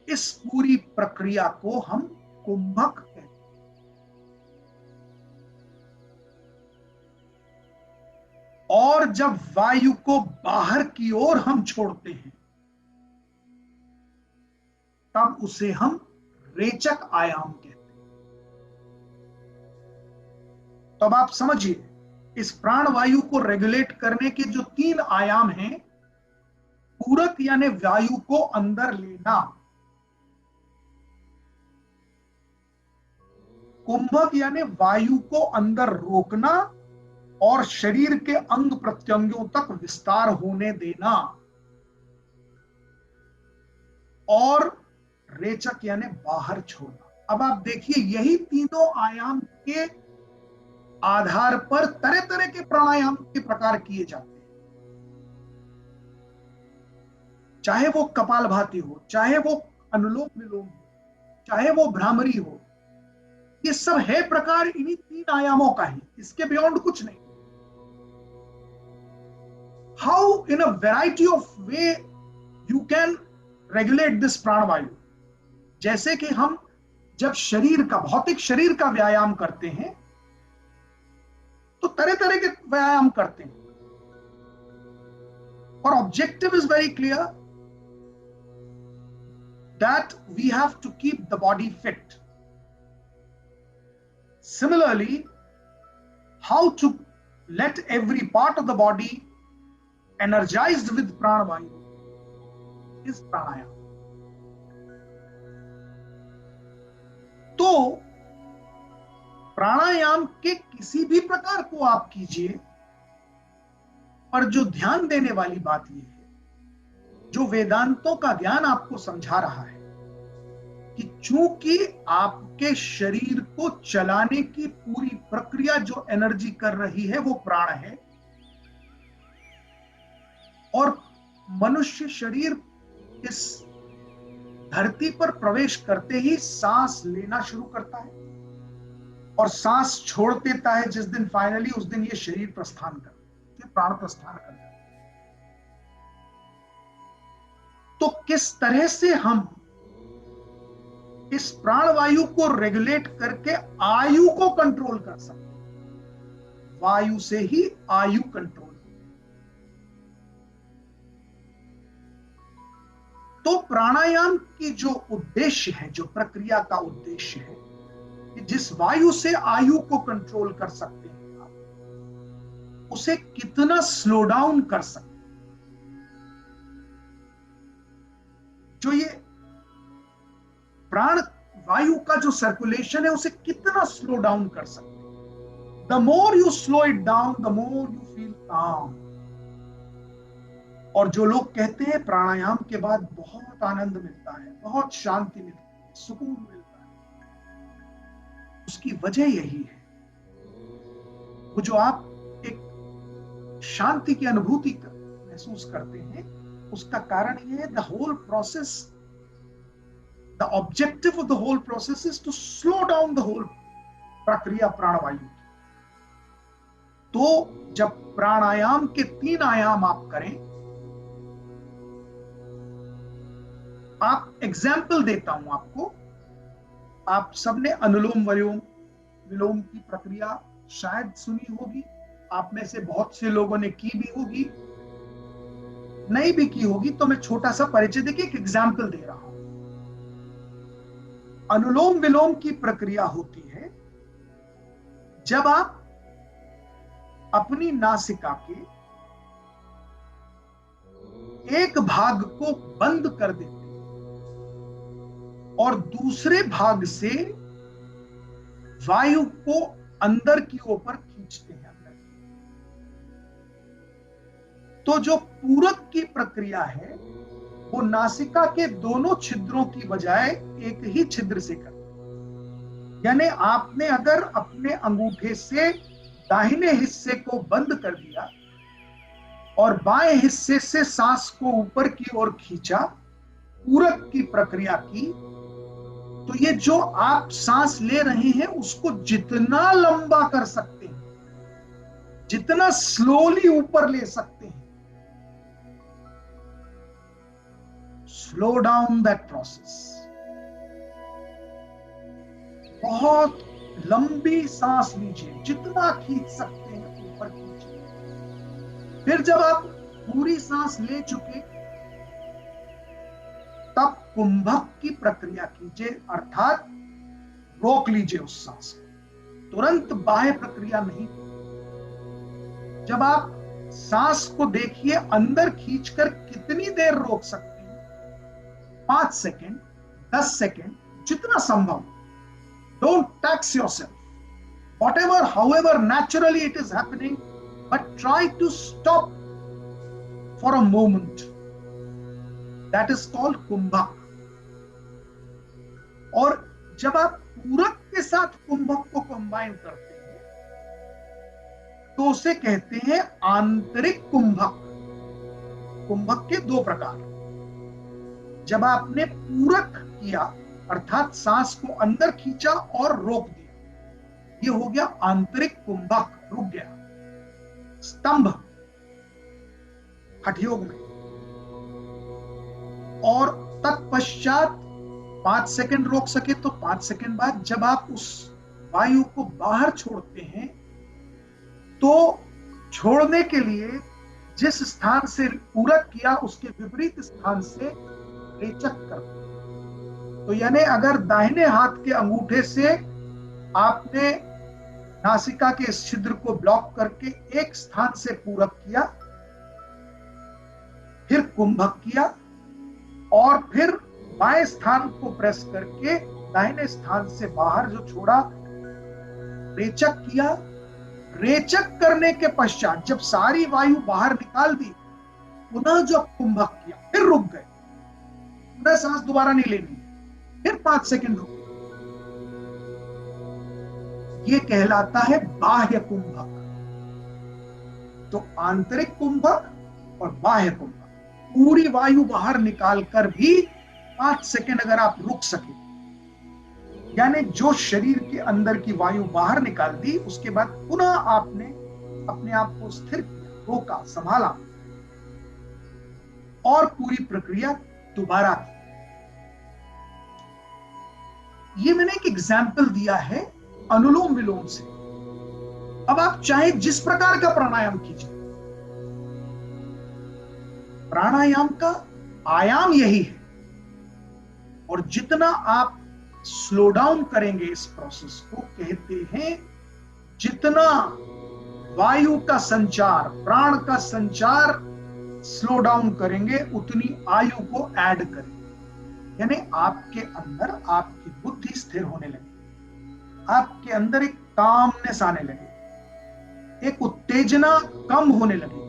इस पूरी प्रक्रिया को हम कुंभक कहते हैं। और जब वायु को बाहर की ओर हम छोड़ते हैं, तब उसे हम रेचक आयाम कहते हैं। तो अब आप समझिए, इस प्राण वायु को रेगुलेट करने के जो तीन आयाम हैं: पूरक यानी वायु को अंदर लेना, कुंभक यानी वायु को अंदर रोकना और शरीर के अंग प्रत्यंगों तक विस्तार होने देना, और रेचक यानी बाहर छोड़ना। अब आप देखिए, यही तीनों आयाम के आधार पर तरह तरह के प्राणायाम के प्रकार किए जाते हैं। चाहे वो कपालभाति हो, चाहे वो अनुलोम विलोम हो, चाहे वो भ्रामरी हो, ये सब है प्रकार इन्हीं तीन आयामों का ही, इसके बियॉन्ड कुछ नहीं। How in a variety of way you can regulate this प्राणवायु। जैसे कि हम जब शरीर का, भौतिक शरीर का व्यायाम करते हैं, तो तरह तरह के व्यायाम करते हैं, और objective is very clear that we have to keep the body fit. Similarly, how to let every part of the body energized with pranavayu is pranayam. तो प्राणायाम के किसी भी प्रकार को आप कीजिए, पर जो ध्यान देने वाली बात यह है, जो वेदांतों का ज्ञान आपको समझा रहा है, कि चूंकि आपके शरीर को चलाने की पूरी प्रक्रिया जो एनर्जी कर रही है वो प्राण है, और मनुष्य शरीर इस धरती पर प्रवेश करते ही सांस लेना शुरू करता है और सांस छोड़ देता है। जिस दिन फाइनली, उस दिन ये शरीर प्रस्थान करता है, प्राण प्रस्थान करता है। तो किस तरह से हम इस प्राणवायु को रेगुलेट करके आयु को कंट्रोल कर सकते हैं? वायु से ही आयु कंट्रोल। तो प्राणायाम की जो उद्देश्य है, जो प्रक्रिया का उद्देश्य है, कि जिस वायु से आयु को कंट्रोल कर सकते हैं आप, उसे कितना स्लो डाउन कर सकते हैं। जो ये प्राण वायु का जो सर्कुलेशन है, उसे कितना स्लो डाउन कर सकते हैं। The more you slow it down, the more you feel काम। और जो लोग कहते हैं प्राणायाम के बाद बहुत आनंद मिलता है, बहुत शांति मिलती है, सुकून मिलता है, उसकी वजह यही है, वो जो आप एक शांति की अनुभूति महसूस करते हैं, उसका कारण यह है, the whole process, the objective of the whole process is to slow down the whole प्रक्रिया प्राणवायु की। तो जब प्राणायाम के 3 आयाम आप करें, आप एग्जाम्पल देता हूं आपको, आप सबने अनुलोम विलोम की प्रक्रिया शायद सुनी होगी, आप में से बहुत से लोगों ने की भी होगी, नहीं भी की होगी तो मैं छोटा सा परिचय देके एक एग्जाम्पल दे रहा हूं। अनुलोम विलोम की प्रक्रिया होती है जब आप अपनी नासिका के एक भाग को बंद कर देते और दूसरे भाग से वायु को अंदर की ओर खींचते हैं। तो जो पूरक की प्रक्रिया है वो नासिका के दोनों छिद्रों की बजाय एक ही छिद्र से करते हैं। यानी आपने अगर अपने अंगूठे से दाहिने हिस्से को बंद कर दिया और बाएं हिस्से से सांस को ऊपर की ओर खींचा, पूरक की प्रक्रिया की, तो ये जो आप सांस ले रहे हैं उसको जितना लंबा कर सकते हैं, जितना स्लोली ऊपर ले सकते हैं, स्लो डाउन दैट प्रोसेस। बहुत लंबी सांस लीजिए, जितना खींच सकते हैं ऊपर खींचिए। फिर जब आप पूरी सांस ले चुके तब कुंभक की प्रक्रिया कीजिए, अर्थात रोक लीजिए उस सांस को, तुरंत बाह्य प्रक्रिया नहीं। जब आप सांस को देखिए अंदर खींचकर कितनी देर रोक सकते हैं, 5 सेकेंड, 10 सेकेंड, जितना संभव। Don't tax yourself. Whatever, however naturally it is happening, but try to stop for a moment. That is called कुंभक। और जब आप पूरक के साथ कुंभक को कंबाइन करते हैं तो उसे कहते हैं आंतरिक कुंभक। कुंभक के 2 प्रकार। जब आपने पूरक किया अर्थात सांस को अंदर खींचा और रोक दिया, ये हो गया आंतरिक कुंभक, रुक गया। स्तंभ हठयोग में। और तत्पश्चात 5 सेकंड रोक सके तो 5 सेकंड बाद जब आप उस वायु को बाहर छोड़ते हैं तो छोड़ने के लिए जिस स्थान से पूरक किया उसके विपरीत स्थान से रेचक करते हैं। तो यानी अगर दाहिने हाथ के अंगूठे से आपने नासिका के इस छिद्र को ब्लॉक करके एक स्थान से पूरक किया, फिर कुंभक किया और फिर बाएं स्थान को प्रेस करके दाहिने स्थान से बाहर जो छोड़ा रेचक किया। रेचक करने के पश्चात जब सारी वायु बाहर निकाल दी, पुनः जब कुंभक किया, फिर रुक गए, पुनः सांस दोबारा नहीं लेनी, फिर 5 सेकंड रुक। ये कहलाता है बाह्य कुंभक। तो आंतरिक कुंभक और बाह्य कुंभक, पूरी वायु बाहर निकालकर भी 5 सेकंड अगर आप रुक सके, यानी जो शरीर के अंदर की वायु बाहर निकाल दी उसके बाद पुनः आपने अपने आप को स्थिर किया, रोका, संभाला और पूरी प्रक्रिया दोबारा की। ये मैंने एक एग्जाम्पल दिया है अनुलोम विलोम से। अब आप चाहे जिस प्रकार का प्राणायाम कीजिए, प्राणायाम का आयाम यही है। और जितना आप स्लो डाउन करेंगे इस प्रोसेस को, कहते हैं जितना वायु का संचार, प्राण का संचार स्लो डाउन करेंगे उतनी आयु को ऐड करेंगे। यानी आपके अंदर आपकी बुद्धि स्थिर होने लगे, आपके अंदर एक कामनेस आने लगे, एक उत्तेजना कम होने लगे।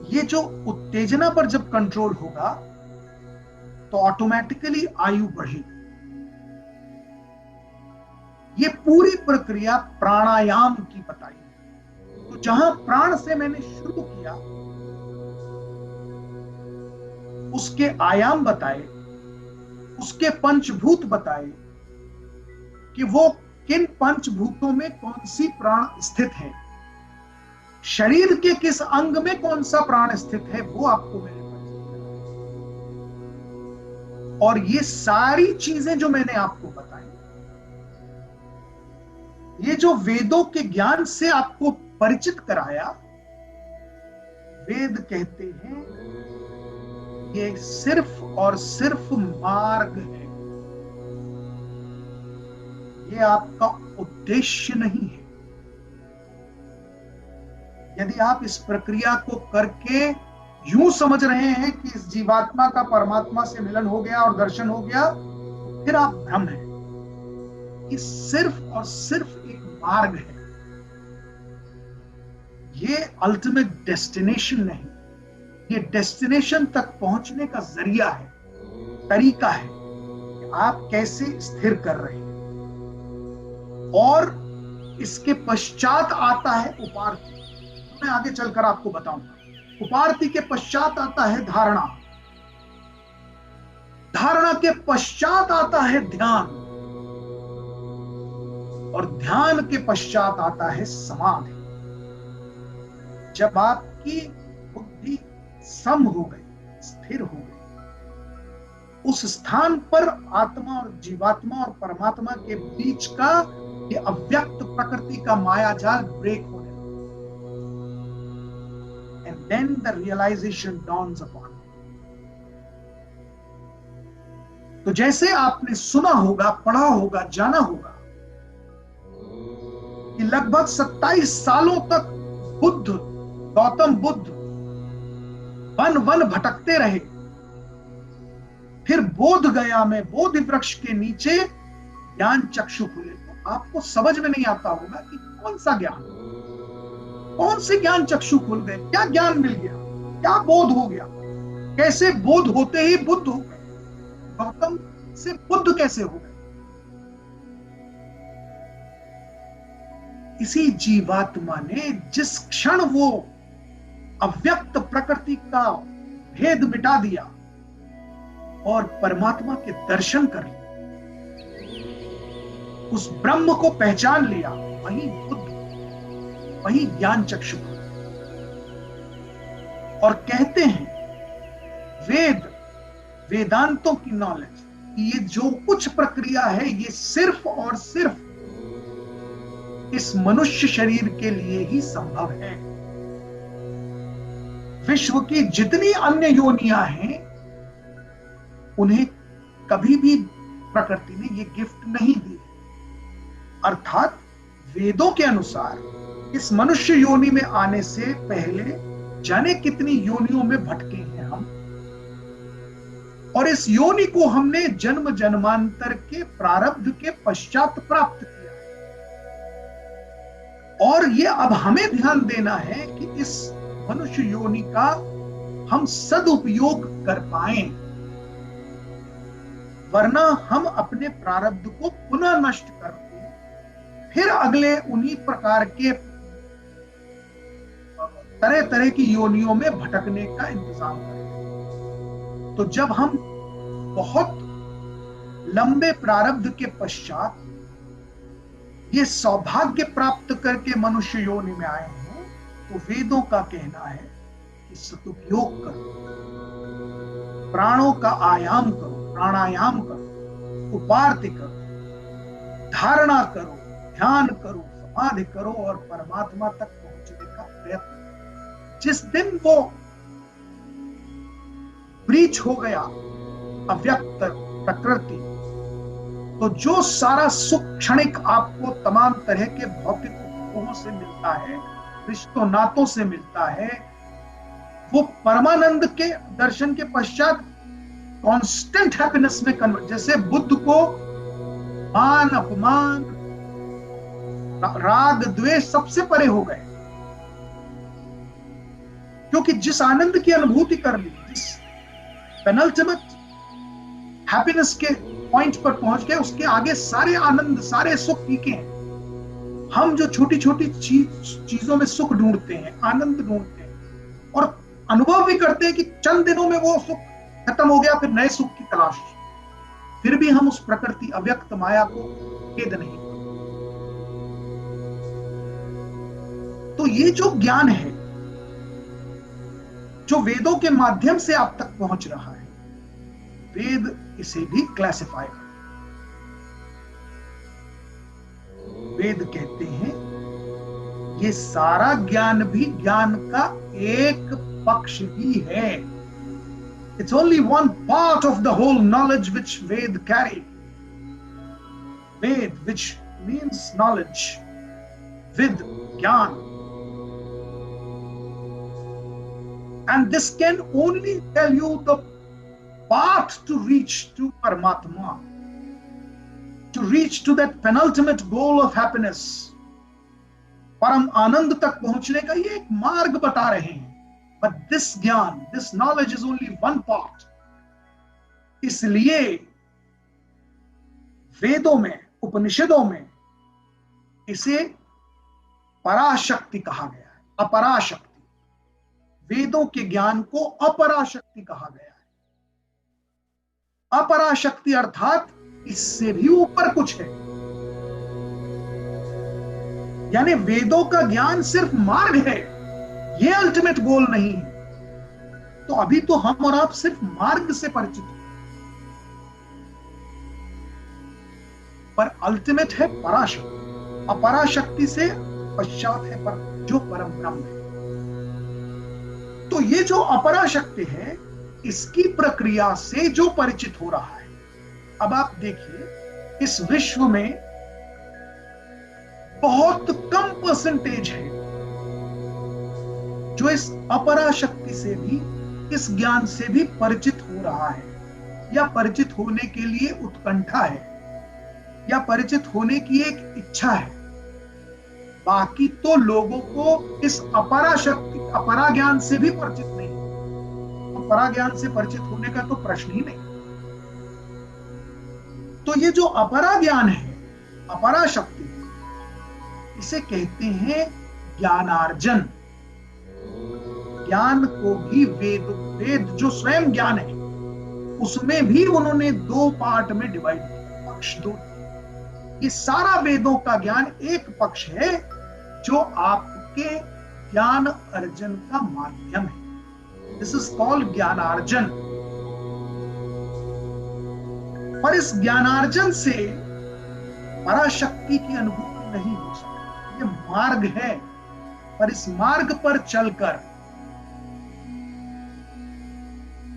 ये जो उत्तेजना पर जब कंट्रोल होगा तो ऑटोमेटिकली आयु बढ़ेगी। ये पूरी प्रक्रिया प्राणायाम की बताई। तो जहां प्राण से मैंने शुरू किया, उसके आयाम बताए, उसके पंचभूत बताए कि वो किन पंचभूतों में कौन सी प्राण स्थित है, शरीर के किस अंग में कौन सा प्राण स्थित है, वो आपको मैंने बताया। और ये सारी चीजें जो मैंने आपको बताई, ये जो वेदों के ज्ञान से आपको परिचित कराया, वेद कहते हैं ये सिर्फ और सिर्फ मार्ग है, ये आपका उद्देश्य नहीं है। यदि आप इस प्रक्रिया को करके यूं समझ रहे हैं कि इस जीवात्मा का परमात्मा से मिलन हो गया और दर्शन हो गया, तो फिर आप भ्रम हैं। ये सिर्फ और सिर्फ एक मार्ग है, ये अल्टीमेट डेस्टिनेशन नहीं, ये डेस्टिनेशन तक पहुंचने का जरिया है, तरीका है कि आप कैसे स्थिर कर रहे हैं। और इसके पश्चात आता है उपार्ति, मैं आगे चलकर आपको बताऊंगा। उपार्ति के पश्चात आता है धारणा, धारणा के पश्चात आता है ध्यान, और ध्यान के पश्चात आता है समाधि। जब आपकी बुद्धि सम हो गई, स्थिर हो गई, उस स्थान पर आत्मा और जीवात्मा और परमात्मा के बीच का ये अव्यक्त प्रकृति का माया जाल ब्रेक होने लगता है। And then the realization dawns upon you. तो जैसे आपने सुना होगा, पढ़ा होगा, जाना होगा कि लगभग 27 सालों तक बुद्ध, गौतम बुद्ध वन वन भटकते रहे, फिर बोध गया में बोधि वृक्ष के नीचे ज्ञान चक्षु खुले। तो आपको समझ में नहीं आता होगा कि कौन सा ज्ञान, कौन से ज्ञान चक्षु खुल गए, क्या ज्ञान मिल गया, क्या बोध हो गया, कैसे बोध होते ही बुद्ध हो गए, गौतम से बुद्ध कैसे हो गए। इसी जीवात्मा ने जिस क्षण वो अव्यक्त प्रकृति का भेद मिटा दिया और परमात्मा के दर्शन कर लिए, उस ब्रह्म को पहचान लिया, वही बुद्ध, वही ज्ञान चक्षु। और कहते हैं वेद, वेदांतों की नॉलेज, ये जो कुछ प्रक्रिया है ये सिर्फ और सिर्फ इस मनुष्य शरीर के लिए ही संभव है। विश्व की जितनी अन्य योनियां हैं उन्हें कभी भी प्रकृति ने ये गिफ्ट नहीं दी। अर्थात वेदों के अनुसार इस मनुष्य योनि में आने से पहले जाने कितनी योनियों में भटके हैं हम, और इस योनि को हमने जन्म जन्मांतर के प्रारब्ध के पश्चात प्राप्त किया। और ये अब हमें ध्यान देना है कि इस मनुष्य योनि का हम सदुपयोग कर पाएं, वरना हम अपने प्रारब्ध को पुनः नष्ट करके फिर अगले उन्हीं प्रकार के तरह तरह की योनियों में भटकने का इंतजाम करें। तो जब हम बहुत लंबे प्रारब्ध के पश्चात ये सौभाग्य प्राप्त करके मनुष्य योनि में आए हैं, तो वेदों का कहना है कि सदुपयोग करो, प्राणों का आयाम करो, प्राणायाम करो, उपार्ति करो, धारणा करो, ध्यान करो, समाधि करो और परमात्मा तक पहुंचने का प्रयत्न करो। जिस दिन वो ब्रीच हो गया अव्यक्त प्रकृति, तो जो सारा सुख क्षणिक आपको तमाम तरह के भौतिक उपभोगों से मिलता है, रिश्तों नातों से मिलता है, वो परमानंद के दर्शन के पश्चात कांस्टेंट हैप्पीनेस में कन्वर्ट। जैसे बुद्ध को मान अपमान राग द्वेष सबसे परे हो गए, क्योंकि जिस आनंद की अनुभूति कर ली, जिस पेनल्टिमेट हैप्पीनेस के पॉइंट पर पहुंच गए, उसके आगे सारे आनंद, सारे सुख फीके हैं। हम जो छोटी छोटी चीजों में सुख ढूंढते हैं, आनंद ढूंढते हैं और अनुभव भी करते हैं कि चंद दिनों में वो सुख खत्म हो गया, फिर नए सुख की तलाश, फिर भी हम उस प्रकृति अव्यक्त माया को भेद नहीं। तो ये जो ज्ञान है, जो वेदों के माध्यम से आप तक पहुंच रहा है, वेद इसे भी क्लासिफाई करते हैं। वेद कहते हैं ये सारा ज्ञान भी ज्ञान का एक पक्ष ही है। It's only one part of the whole knowledge which Ved carry. Ved, which means knowledge. Vid, jnana. And this can only tell you the path to reach to Paramatma, to reach to that penultimate goal of happiness. परम आनंद तक पहुंचने का ये एक मार्ग बता रहे हैं। But this ज्ञान, this knowledge is only one part. इसलिए वेदों में, उपनिषदों में इसे पराशक्ति कहा गया है, अपराशक्ति। वेदों के ज्ञान को अपराशक्ति कहा गया है। अपराशक्ति अर्थात इससे भी ऊपर कुछ है। यानी वेदों का ज्ञान सिर्फ मार्ग है, ये अल्टीमेट गोल नहीं है। तो अभी तो हम और आप सिर्फ मार्ग से परिचित हैं, पर अल्टीमेट है पराशक्ति। अपराशक्ति से पश्चात है पर जो परम ब्रह्म है। तो ये जो अपराशक्ति है, इसकी प्रक्रिया से जो परिचित हो रहा है। अब आप देखिए, इस विश्व में बहुत कम परसेंटेज है जो इस अपराशक्ति से भी, इस ज्ञान से भी परिचित हो रहा है, या परिचित होने के लिए उत्कंठा है, या परिचित होने की एक इच्छा है। बाकी तो लोगों को इस अपराशक्ति, अपरा ज्ञान से भी परिचित नहीं, तो परा ज्ञान से परिचित होने का तो प्रश्न ही नहीं। तो ये जो अपरा ज्ञान है, अपराशक्ति, इसे कहते हैं ज्ञानार्जन। ज्ञान को भी वेद जो स्वयं ज्ञान है, उसमें भी उन्होंने दो पार्ट में डिवाइड किया, पक्ष दो। ये सारा वेदों का ज्ञान एक पक्ष है जो आपके ज्ञान अर्जन का माध्यम है। दिस इज कॉल्ड ज्ञानार्जन। पर इस ज्ञानार्जन से पराशक्ति की अनुभूति नहीं हो सकती। ये मार्ग है, पर इस मार्ग पर चलकर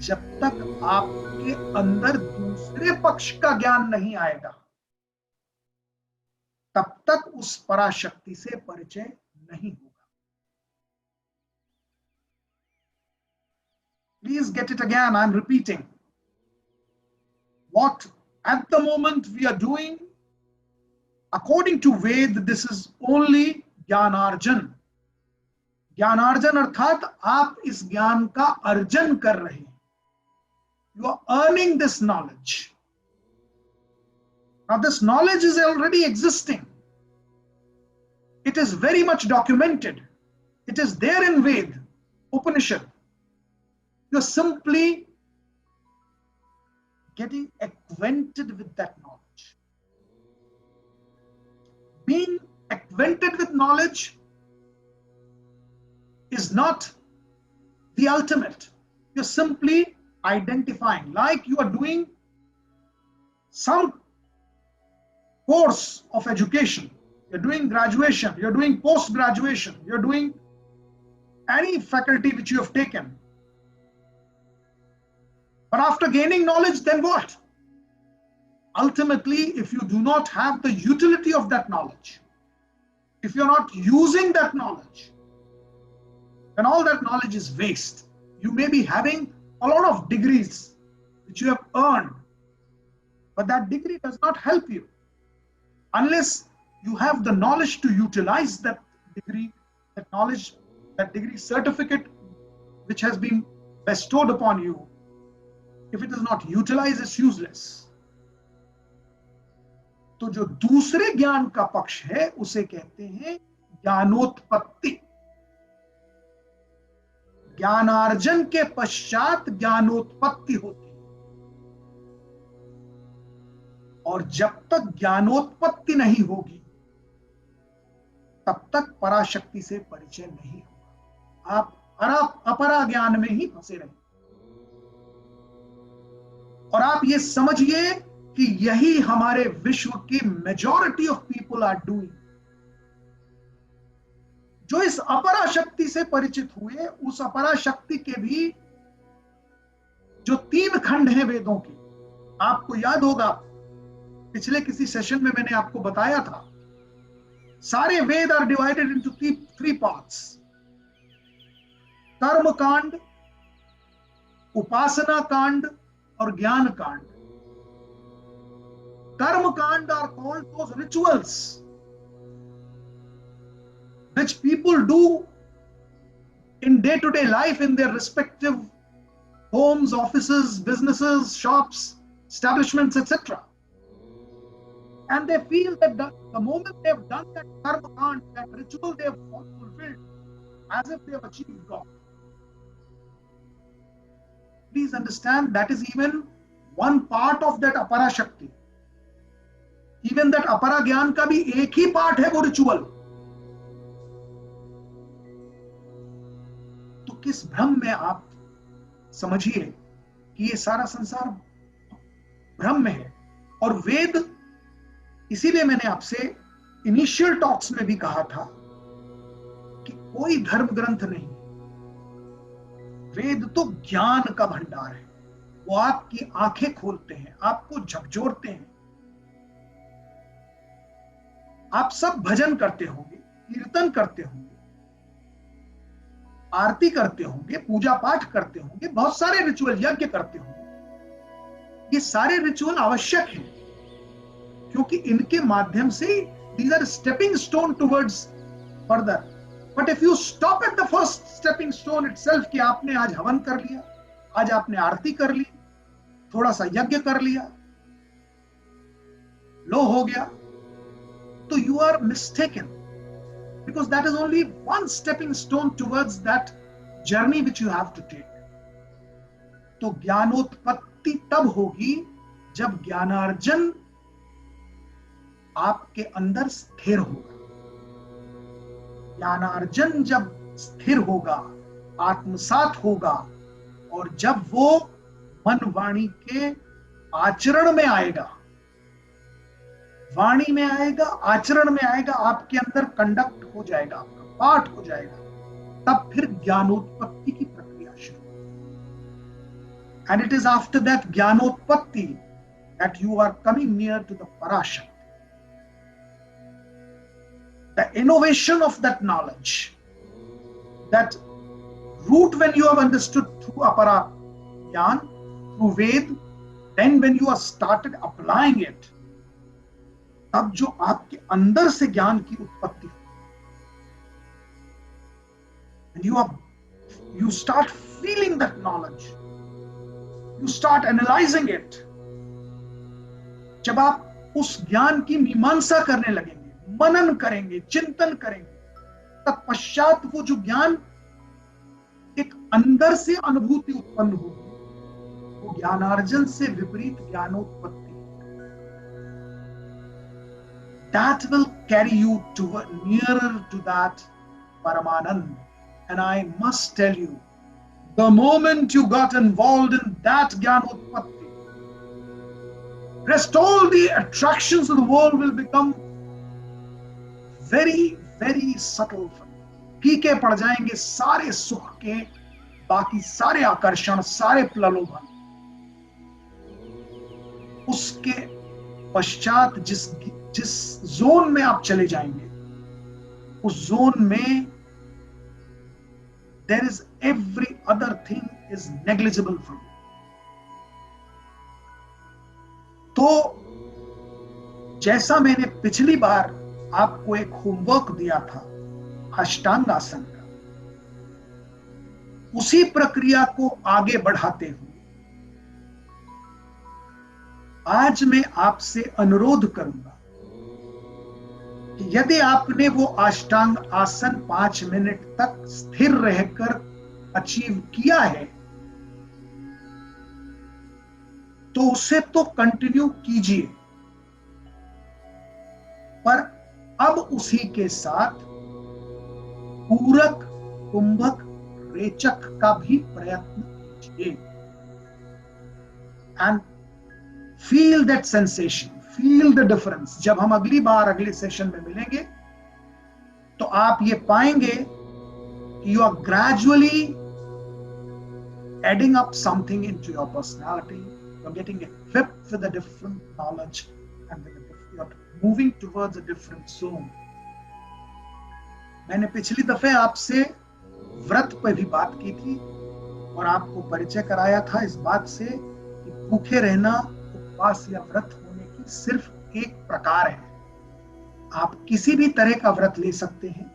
जब तक आपके अंदर दूसरे पक्ष का ज्ञान नहीं आएगा, तब तक उस पराशक्ति से परिचय नहीं होगा। Please get it again, I am repeating. What at the moment we are doing, according to Ved, this is only ज्ञानार्जन। ज्ञानार्जन अर्थात आप इस ज्ञान का अर्जन कर रहे हैं। You are earning this knowledge. Now this knowledge is already existing. It is very much documented. It is there in Ved, Upanishad. You are simply getting acquainted with that knowledge. Being acquainted with knowledge is not the ultimate. You're simply identifying, like you are doing some course of education. You're doing graduation, you're doing post-graduation, you're doing any faculty which you have taken. But after gaining knowledge, then what? Ultimately, if you do not have the utility of that knowledge, if you're not using that knowledge, then all that knowledge is waste. You may be having a lot of degrees which you have earned, but that degree does not help you unless you have the knowledge to utilize that degree, that knowledge, that degree certificate which has been bestowed upon you. If it is not utilized, it's useless. तो जो दूसरे ज्ञान का पक्ष है उसे कहते हैं ज्ञानोत्पत्ति। ज्ञानार्जन के पश्चात ज्ञानोत्पत्ति होती है, और जब तक ज्ञानोत्पत्ति नहीं होगी तब तक पराशक्ति से परिचय नहीं होगा। आप अपरा ज्ञान में ही फंसे रहेंगे। और आप ये समझिए कि यही हमारे विश्व की majority of people are doing. जो इस अपरा शक्ति से परिचित हुए, उस अपरा शक्ति के भी जो 3 खंड हैं वेदों के, आपको याद होगा पिछले किसी सेशन में मैंने आपको बताया था, सारे वेद आर डिवाइडेड इनटू 3 पार्ट्स: कर्म कांड, उपासना कांड और ज्ञान कांड। कर्म कांड are called those rituals which people do in day-to-day life in their respective homes, offices, businesses, shops, establishments, etc. And they feel that the moment they have done that karma kand, that ritual, they have fulfilled, as if they have achieved God. Please understand, that is even one part of that apara shakti. Even that apara gyan ka bhi ek hi part hai wo ritual. किस भ्रम में आप समझिए कि ये सारा संसार भ्रम में है। और वेद, इसीलिए मैंने आपसे इनिशियल टॉक्स में भी कहा था कि कोई धर्म ग्रंथ नहीं, वेद तो ज्ञान का भंडार है। वो आपकी आंखें खोलते हैं, आपको झकझोरते हैं। आप सब भजन करते होंगे, कीर्तन करते होंगे, आरती करते होंगे, पूजा पाठ करते होंगे, बहुत सारे रिचुअल, यज्ञ करते होंगे। ये सारे रिचुअल आवश्यक हैं क्योंकि इनके माध्यम से these are stepping stone towards further. But if you stop at the first stepping stone itself, कि आपने आज हवन कर लिया, आज आपने आरती कर ली, थोड़ा सा यज्ञ कर लिया, लो हो गया, तो you are mistaken. Because that is only one stepping stone towards that journey which you have to take. तो ज्ञानोत्पत्ति तब होगी जब ज्ञानार्जन आपके अंदर स्थिर होगा। ज्ञानार्जन जब स्थिर होगा, आत्मसात होगा, और जब वो मन वाणी के आचरण में आएगा, वाणी में आएगा, आचरण में आएगा, आपके अंदर कंडक्ट हो जाएगा, आपका पाठ हो जाएगा, तब फिर ज्ञानोत्पत्ति की प्रक्रिया शुरू। And it is after that ज्ञानोत्पत्ति that you are coming near to the Parashakti. The innovation of that knowledge, that root when you have understood through Apara Jnana, through Ved, then when you have started applying it, तब जो आपके अंदर से ज्ञान की उत्पत्ति, and you start feeling that knowledge, you start analyzing it. जब आप उस ज्ञान की मीमांसा करने लगेंगे, मनन करेंगे, चिंतन करेंगे, तत्पश्चात वो जो ज्ञान एक अंदर से अनुभूति उत्पन्न होगी, वो ज्ञानार्जन से विपरीत ज्ञानोत्पत्ति, that will carry you nearer to that Paramanand. And I must tell you, the moment you got involved in that Jnanotpatti, rest all the attractions of the world will become very, very subtle for you. फीके पड़ जाएंगे सारे सुख के, बाकी सारे आकर्षण, सारे प्रलोभन। उसके पश्चात जिस जोन में आप चले जाएंगे, उस जोन में there is every other thing is negligible for you. तो जैसा मैंने पिछली बार आपको एक होमवर्क दिया था अष्टांग आसन का, उसी प्रक्रिया को आगे बढ़ाते हुए आज मैं आपसे अनुरोध करूंगा कि यदि आपने वो अष्टांग आसन 5 मिनट तक स्थिर रहकर अचीव किया है तो उसे तो कंटिन्यू कीजिए, पर अब उसी के साथ पूरक, कुंभक, रेचक का भी प्रयत्न कीजिए। And feel that sensation, feel the difference. जब हम अगली बार अगले सेशन में मिलेंगे तो आप ये पाएंगे कि you are gradually adding up something into your personality. You're getting equipped with a different knowledge and you're moving towards a different zone. मैंने पिछली दफे आपसे व्रत पर भी बात की थी और आपको परिचय कराया था इस बात से कि भूखे रहना उपवास या व्रत होने की सिर्फ एक प्रकार है। आप किसी भी तरह का व्रत ले सकते हैं।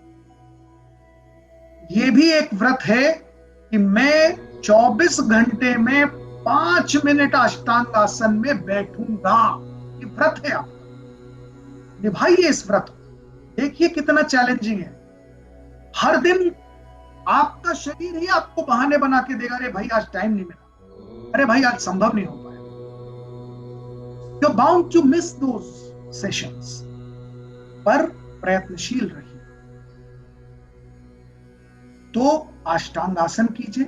यह भी एक व्रत है कि मैं 24 घंटे में 5 मिनट अष्टांग आसन में बैठूंगा। ये व्रत है आपका, निभाइए इस व्रत को। देखिए कितना चैलेंजिंग है। हर दिन आपका शरीर ही आपको बहाने बना के देगा, अरे भाई आज टाइम नहीं मिला, अरे भाई आज संभव नहीं हो पाया। You are bound to miss those sessions, पर प्रयत्नशील रहिए। तो अष्टांग आसन कीजिए,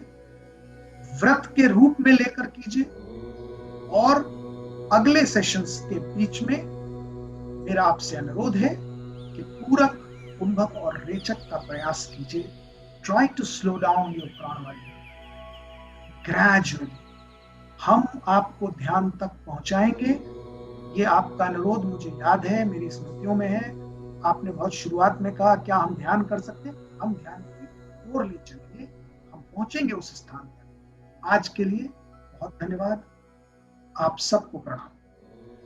व्रत के रूप में लेकर कीजिए, और अगले सेशंस के बीच में मेरा आपसे अनुरोध है कि पूरक, कुंभक और रेचक का प्रयास कीजिए। Try to slow down your प्राणवायु ग्रेजुअली। हम आपको ध्यान तक पहुंचाएंगे। ये आपका अनुरोध मुझे याद है, मेरी स्मृतियों में है। आपने बहुत शुरुआत में कहा क्या हम ध्यान कर सकते हैं? हम ध्यान की ओर ले चलेंगे, हम पहुंचेंगे उस स्थान पर। आज के लिए बहुत धन्यवाद। आप सबको प्रणाम।